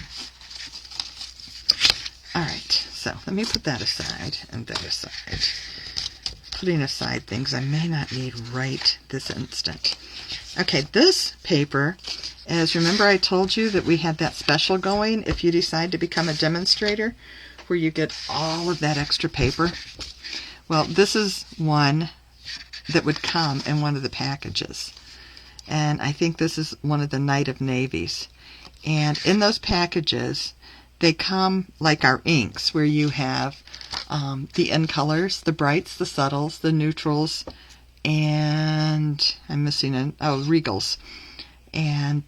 Alright, so let me put that aside and that aside. Putting aside things I may not need right this instant. Okay, this paper, as remember I told you that we had that special going if you decide to become a demonstrator, where you get all of that extra paper. Well, this is one that would come in one of the packages. And I think this is one of the Night of Navies. And in those packages, they come like our inks, where you have the in colors, the brights, the subtles, the neutrals, and I'm missing regals. And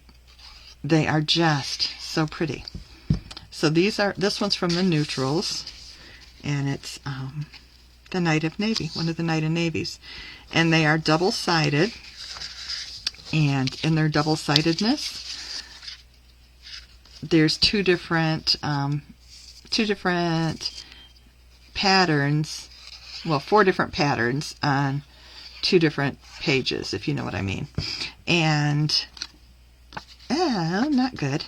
they are just so pretty. So this one's from the neutrals, and it's the Night of Navy, one of the Night of Navies. And they are double-sided, and in their double-sidedness, there's two different patterns, well, 4 different patterns on 2 different pages, if you know what I mean. And, not good.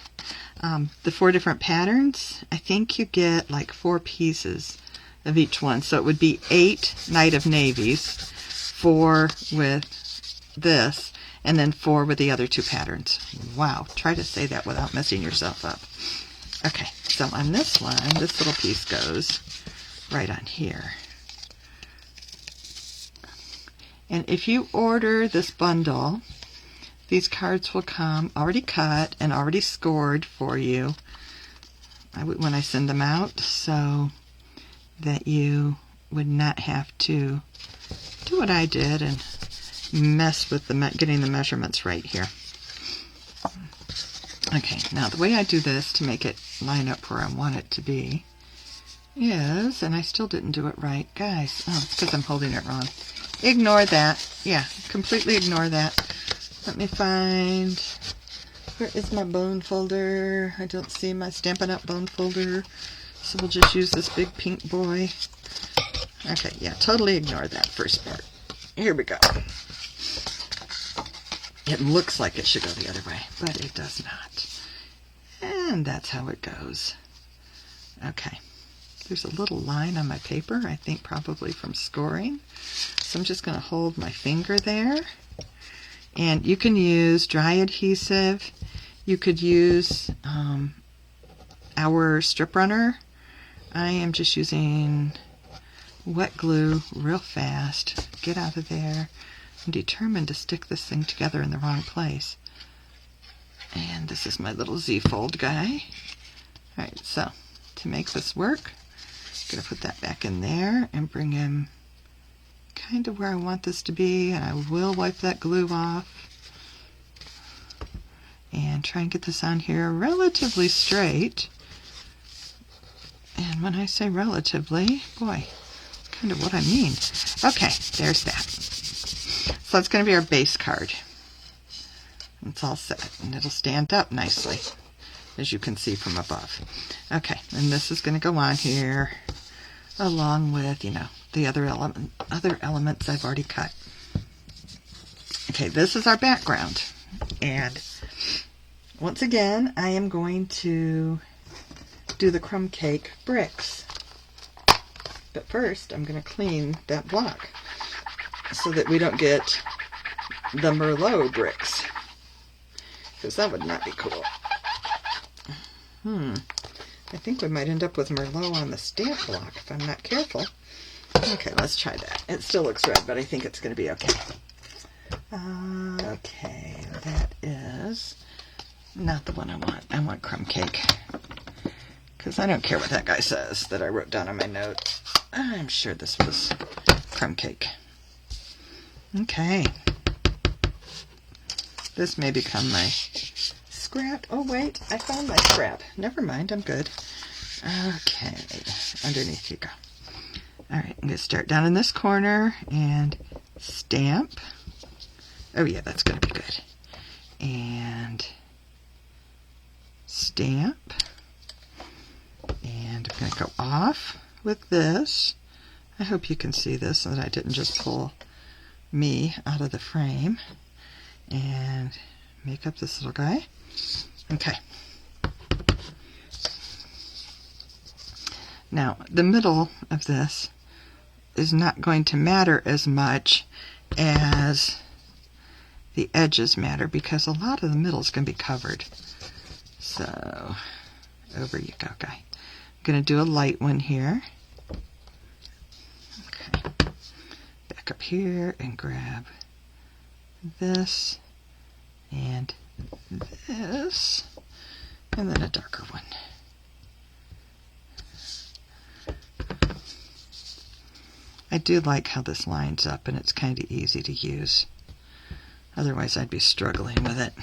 The 4 different patterns, I think you get like 4 pieces of each one. So it would be 8 Night of Navies, 4 with this, and then 4 with the other 2 patterns. Wow, try to say that without messing yourself up. Okay, so on this one, this little piece goes right on here. And if you order this bundle, these cards will come already cut and already scored for you when I send them out, so that you would not have to do what I did and mess with getting the measurements right here. Okay, now the way I do this to make it line up where I want it to be is, and I still didn't do it right, guys. Oh, it's because I'm holding it wrong. Ignore that. Yeah, completely ignore that. Let me find, where is my bone folder? I don't see my Stampin' Up! Bone folder, so we'll just use this big pink boy. Okay, yeah, totally ignore that first part. Here we go. It looks like it should go the other way, but it does not. And that's how it goes. Okay, there's a little line on my paper, I think probably from scoring. So I'm just going to hold my finger there. And you can use dry adhesive. You could use our strip runner. I am just using wet glue real fast. Get out of there. I'm determined to stick this thing together in the wrong place. And this is my little Z-fold guy. Alright, so to make this work, I'm going to put that back in there and bring him kind of where I want this to be, and I will wipe that glue off and try and get this on here relatively straight. And when I say relatively, boy, that's kind of what I mean. Okay, there's that. So that's going to be our base card. It's all set, and it'll stand up nicely, as you can see from above. Okay, and this is going to go on here along with, the other elements I've already cut. Okay, this is our background. And once again, I am going to do the crumb cake bricks. But first, I'm going to clean that block so that we don't get the Merlot bricks, because that would not be cool. I think we might end up with Merlot on the stamp block if I'm not careful. Okay, let's try that. It still looks red, but I think it's going to be okay. Okay, that is not the one I want. I want crumb cake, because I don't care what that guy says that I wrote down on my note. I'm sure this was crumb cake. Okay. This may become my scrap. Oh, wait, I found my scrap. Never mind, I'm good. Okay, underneath you go. All right, I'm going to start down in this corner and stamp. Oh, yeah, that's going to be good. And stamp. And I'm going to go off with this. I hope you can see this so that I didn't just pull me out of the frame. And make up this little guy. Okay. Now, the middle of this is not going to matter as much as the edges matter, because a lot of the middle is going to be covered. So, over you go, guy. I'm going to do a light one here. Okay. Back up here and grab this and this, and then a darker one. I do like how this lines up, and it's kind of easy to use. Otherwise, I'd be struggling with it.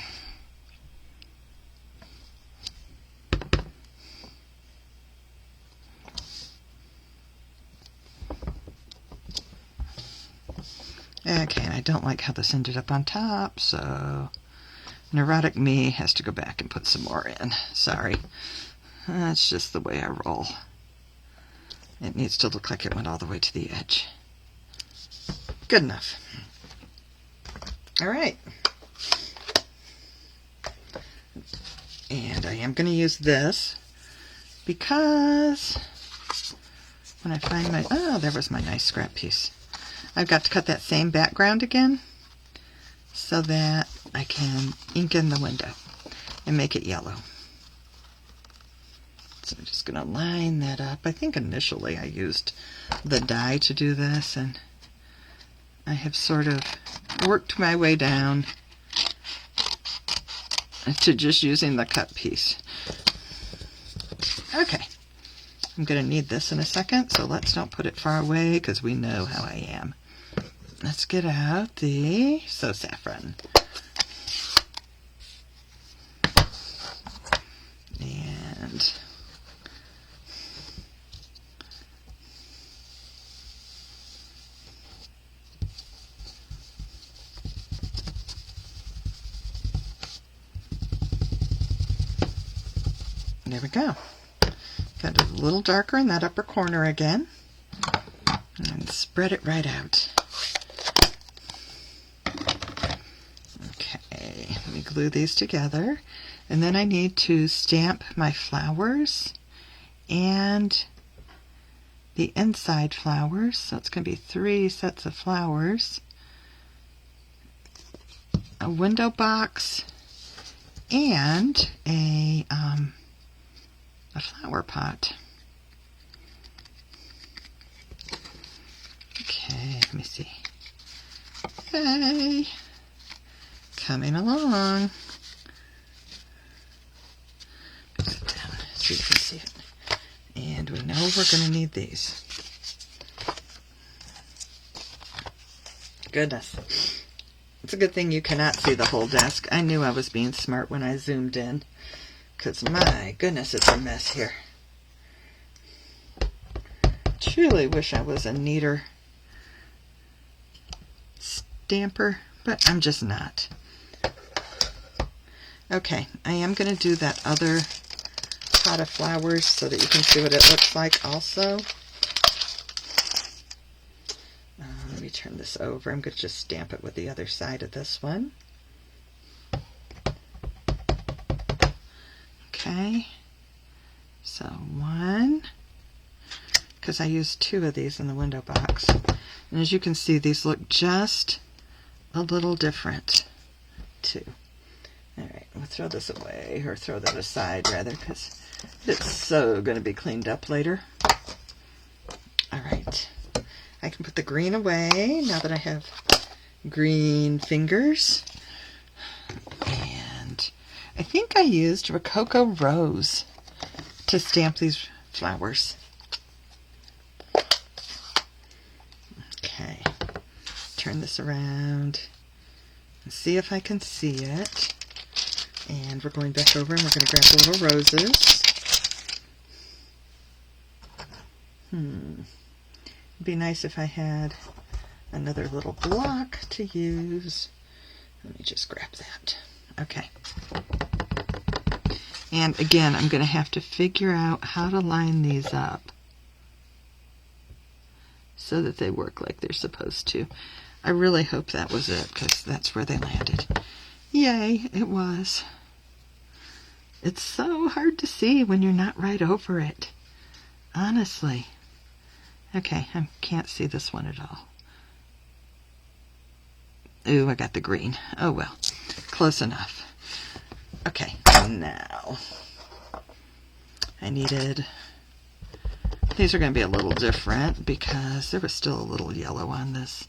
Okay, and I don't like how this ended up on top, so neurotic me has to go back and put some more in. Sorry. That's just the way I roll. It needs to look like it went all the way to the edge. Good enough. All right. And I am going to use this because when I find my... Oh, there was my nice scrap piece. I've got to cut that same background again so that I can ink in the window and make it yellow. So I'm just going to line that up. I think initially I used the die to do this, and I have sort of worked my way down to just using the cut piece. Okay. I'm going to need this in a second, so let's don't put it far away because we know how I am. Let's get out the saffron. And there we go. Got it a little darker in that upper corner again. And spread it right out. Okay, let me glue these together. And then I need to stamp my flowers and the inside flowers. So it's going to be 3 sets of flowers, a window box, and a flower pot. Okay, let me see. Okay, coming along. Sit down so you can see it. And we know we're going to need these. Goodness. It's a good thing you cannot see the whole desk. I knew I was being smart when I zoomed in, because my goodness, it's a mess here. Truly wish I was a neater stamper, but I'm just not. Okay, I am going to do that other pot of flowers so that you can see what it looks like also. me turn this over. I'm going to just stamp it with the other side of this one. Okay, so one, because I used 2 of these in the window box. And as you can see, these look just a little different too. All right, we'll throw this away, or throw that aside rather, because it's so going to be cleaned up later. All right, I can put the green away now that I have green fingers. And I think I used Rococo Rose to stamp these flowers. Okay, turn this around and see if I can see it. And we're going back over and we're going to grab the little roses. It'd be nice if I had another little block to use. Let me just grab that. Okay. And again, I'm going to have to figure out how to line these up so that they work like they're supposed to. I really hope that was it, because that's where they landed. Yay, it was. It's so hard to see when you're not right over it. Honestly. Okay, I can't see this one at all. Ooh, I got the green. Oh well, close enough. Okay, now I needed, these are going to be a little different because there was still a little yellow on this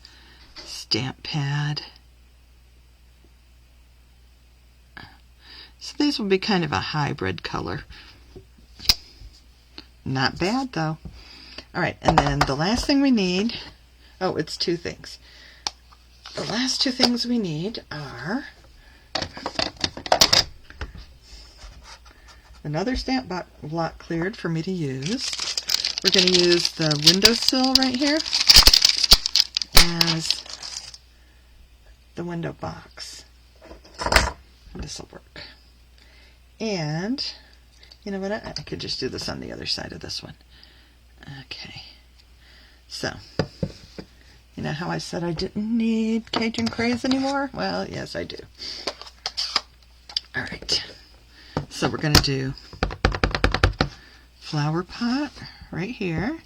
stamp pad. So these will be kind of a hybrid color. Not bad though. All right, and then the last thing we need, oh, it's 2 things. The last 2 things we need are another stamp block cleared for me to use. We're going to use the windowsill right here as the window box. This will work. And you know what? I could just do this on the other side of this one. Okay. So, you know how I said I didn't need Cajun Craze anymore? Well, yes, I do. All right. So we're going to do flower pot right here.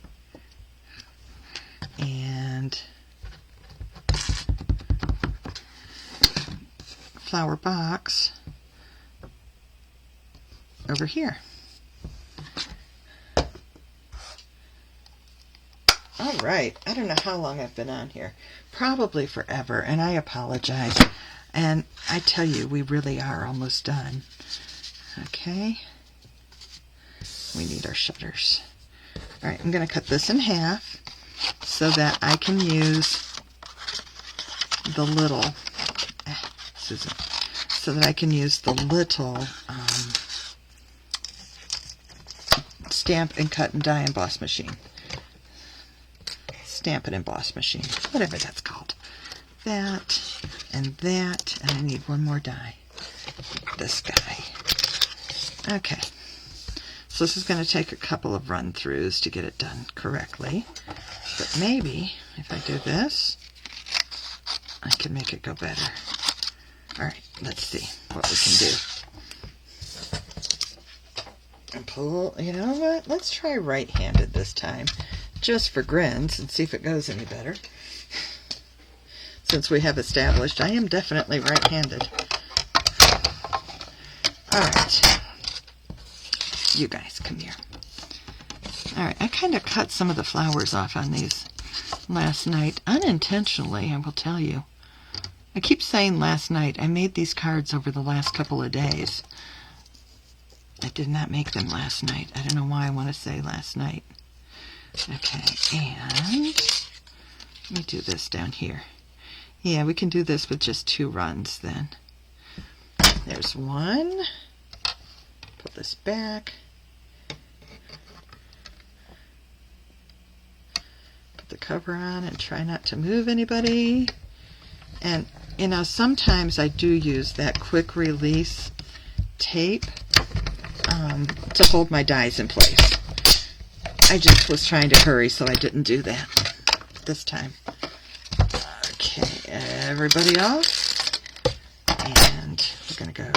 And flower box over here. All right, I don't know how long I've been on here. Probably forever, and I apologize. And I tell you, we really are almost done. Okay. We need our shutters. All right, I'm going to cut this in half so that I can use the little, Susan, so that I can use the little stamp and cut and die emboss machine. Stamp and emboss machine, whatever that's called. That, and I need one more die. This guy. Okay. So this is going to take a couple of run-throughs to get it done correctly. But maybe, if I do this, I can make it go better. Alright, let's see what we can do. And pull, you know what? Let's try right-handed this time. Just for grins and see if it goes any better. Since we have established I am definitely right-handed. Alright. You guys, come here. Alright, I kind of cut some of the flowers off on these last night. Unintentionally, I will tell you. I keep saying last night. I made these cards over the last couple of days. I did not make them last night. I don't know why I want to say last night. Okay, and let me do this down here. Yeah, we can do this with just 2 runs then. There's one. Put this back. Put the cover on and try not to move anybody. And, you know, sometimes I do use that quick release tape to hold my dies in place. I just was trying to hurry, so I didn't do that this time. everybody off. And we're going to go.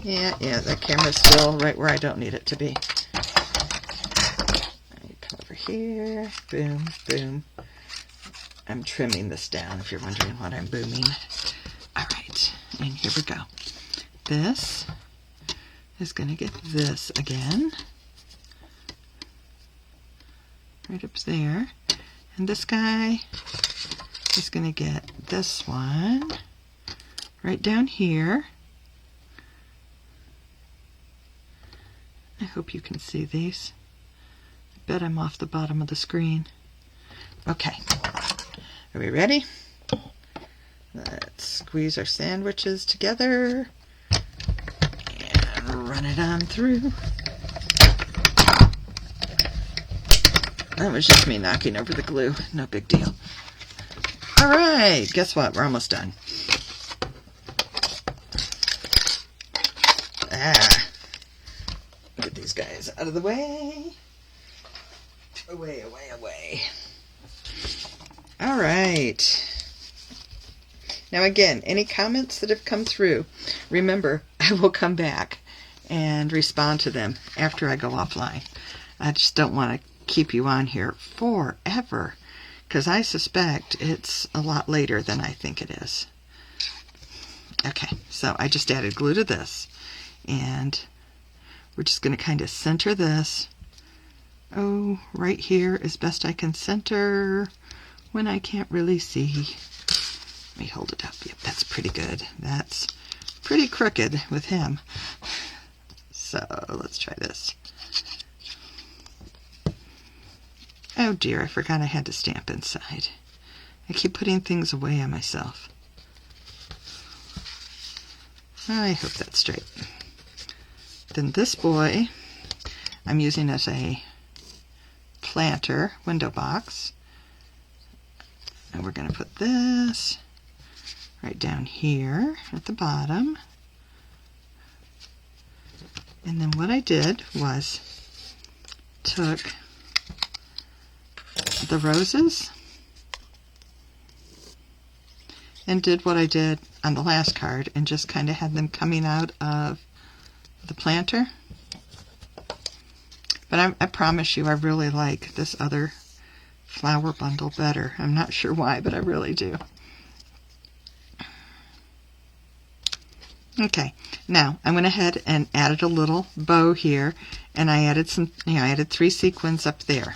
Yeah, that camera's still right where I don't need it to be. Come over here. Boom, boom. I'm trimming this down if you're wondering what I'm booming. All right, and here we go. This is going to get this again. Right up there. And this guy is going to get this one right down here. I hope you can see these. I bet I'm off the bottom of the screen. Okay, are we ready? Let's squeeze our sandwiches together and run it on through. That was just me knocking over the glue. No big deal. All right, guess what? We're almost done. Get these guys out of the way. Away, away, away. All right. Now again, any comments that have come through, remember, I will come back and respond to them after I go offline. I just don't want to keep you on here forever, because I suspect it's a lot later than I think it is. Okay, so I just added glue to this, and we're just going to kind of center this. Oh, right here as best I can center when I can't really see. Let me hold it up. Yep, that's pretty good. That's pretty crooked with him. So let's try this. Oh dear, I forgot I had to stamp inside. I keep putting things away on myself. I hope that's straight. Then this boy I'm using as a planter window box. And we're going to put this right down here at the bottom. And then what I did was took the roses and did what I did on the last card and just kind of had them coming out of the planter. But I promise you, I really like this other flower bundle better. I'm not sure why, but I really do. Okay, now I went ahead and added a little bow here, and I added some, I added 3 sequins up there.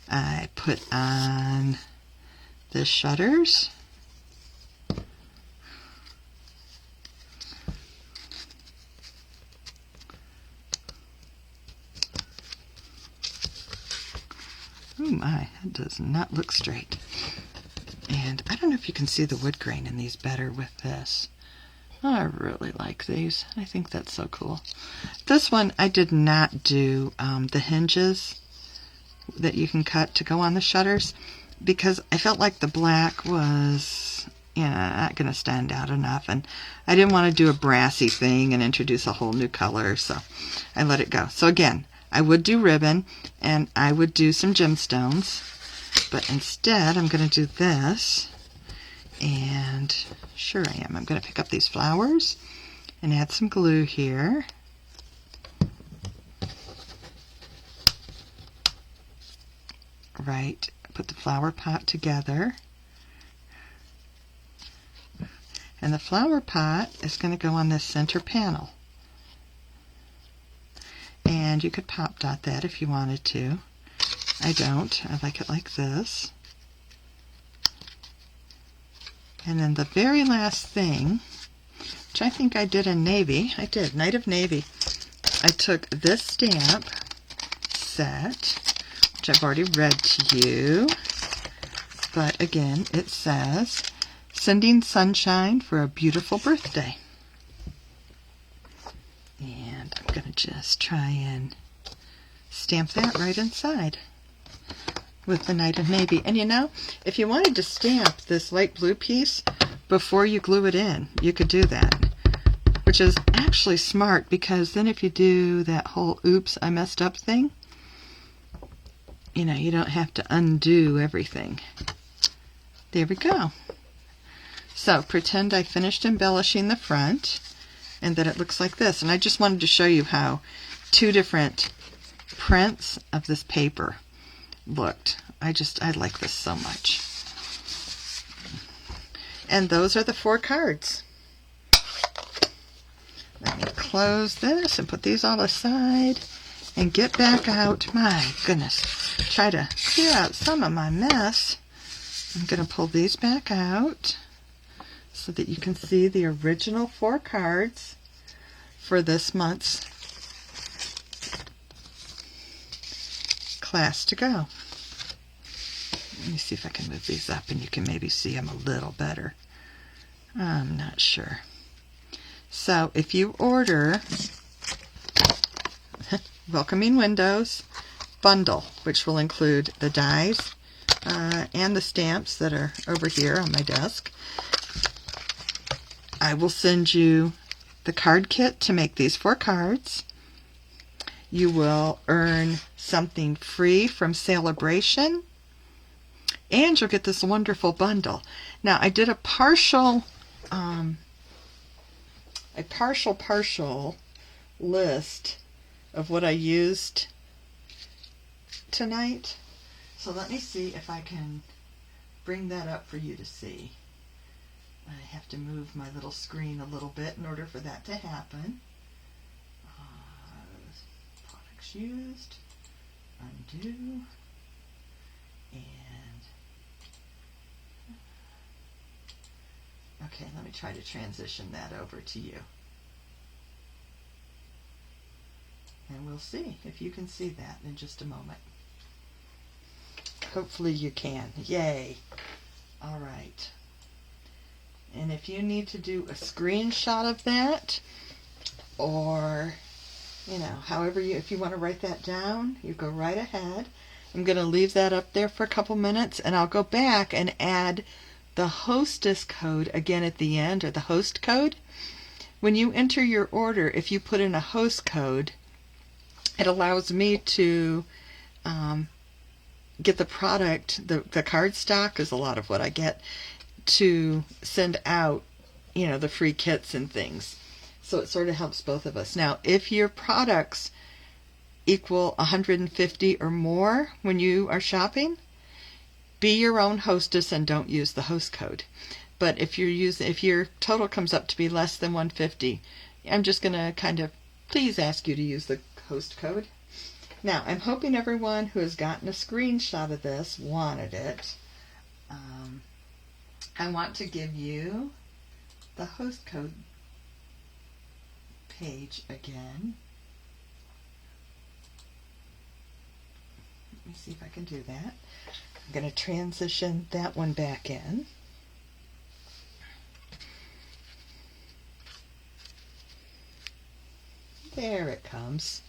I put on the shutters. Oh my, that does not look straight. And I don't know if you can see the wood grain in these better with this. I really like these. I think that's so cool. This one I did not do the hinges that you can cut to go on the shutters because I felt like the black was not going to stand out enough, and I didn't want to do a brassy thing and introduce a whole new color, so I let it go. So again, I would do ribbon and I would do some gemstones, but instead I'm going to do this. And sure I am. I'm going to pick up these flowers and add some glue here. Right, put the flower pot together. And the flower pot is going to go on this center panel. And you could pop dot that if you wanted to. I don't. I like it like this. And then the very last thing, which I think I did in navy, I did, Night of Navy. I took this stamp set, which I've already read to you, but again, it says, "Sending sunshine for a beautiful birthday." And I'm going to just try and stamp that right inside with the Night of Navy. And you know, if you wanted to stamp this light blue piece before you glue it in, you could do that, which is actually smart, because then if you do that whole oops I messed up thing, you know, you don't have to undo everything. There we go. So pretend I finished embellishing the front and that it looks like this. And I just wanted to show you how two different prints of this paper looked. I like this so much. And those are the 4 cards. Let me close this and put these all aside and get back out. My goodness. Try to clear out some of my mess. I'm going to pull these back out so that you can see the original 4 cards for this month's class to go. Let me see if I can move these up and you can maybe see them a little better. I'm not sure. So if you order Welcoming Windows bundle, which will include the dies and the stamps that are over here on my desk, I will send you the card kit to make these 4 cards. You will earn something free from Sale-a-bration, and you'll get this wonderful bundle. Now, I did a partial list of what I used tonight. So let me see if I can bring that up for you to see. I have to move my little screen a little bit in order for that to happen. Products used, undo, and okay, let me try to transition that over to you. And we'll see if you can see that in just a moment. Hopefully you can. Yay. All right. And if you need to do a screenshot of that, or, you know, however if you want to write that down, you go right ahead. I'm going to leave that up there for a couple minutes, and I'll go back and add the hostess code again at the end, or the host code. When you enter your order, if you put in a host code, it allows me to get the product, the card stock is a lot of what I get, to send out, you know, the free kits and things. So it sort of helps both of us. Now, if your products equal 150 or more when you are shopping, be your own hostess and don't use the host code. But if your total comes up to be less than 150, I'm just going to kind of please ask you to use the host code. Now, I'm hoping everyone who has gotten a screenshot of this wanted it. I want to give you the host code page again. Let me see if I can do that. I'm going to transition that one back in. There it comes.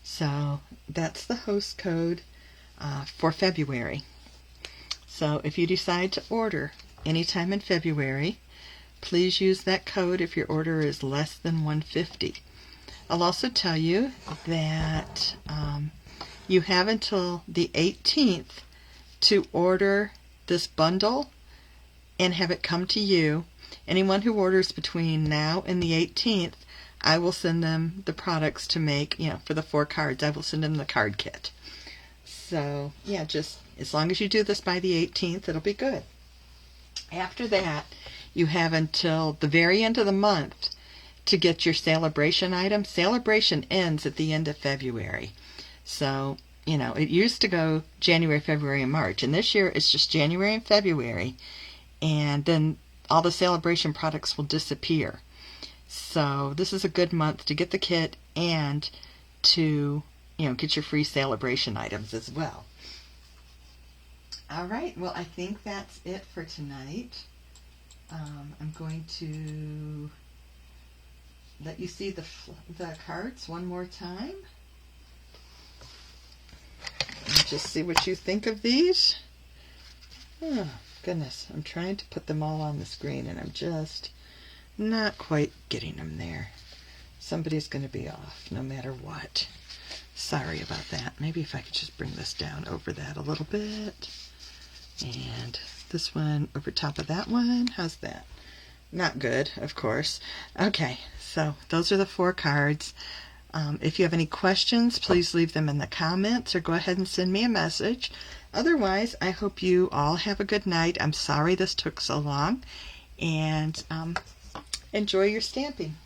So that's the host code for February. So if you decide to order anytime in February, please use that code if your order is less than 150. I'll also tell you that you have until the 18th to order this bundle and have it come to you. Anyone who orders between now and the 18th, I will send them the products to make, you know, for the 4 cards. I will send them the card kit. So, yeah, just as long as you do this by the 18th, it'll be good. After that, you have until the very end of the month to get your Sale-a-bration item. Sale-a-bration ends at the end of February. So, you know, it used to go January, February, and March. And this year, it's just January and February. And then all the Sale-a-bration products will disappear. So this is a good month to get the kit and to, you know, get your free Sale-a-bration items as well. All right, well, I think that's it for tonight. I'm going to let you see the cards one more time. And just see what you think of these. Oh, goodness, I'm trying to put them all on the screen, and I'm just not quite getting them there. Somebody's going to be off no matter what. Sorry about that. Maybe if I could just bring this down over that a little bit. And this one over top of that one. How's that? Not good, of course. Okay, so those are the 4 cards. If you have any questions, please leave them in the comments or go ahead and send me a message. Otherwise, I hope you all have a good night. I'm sorry this took so long. And enjoy your stamping.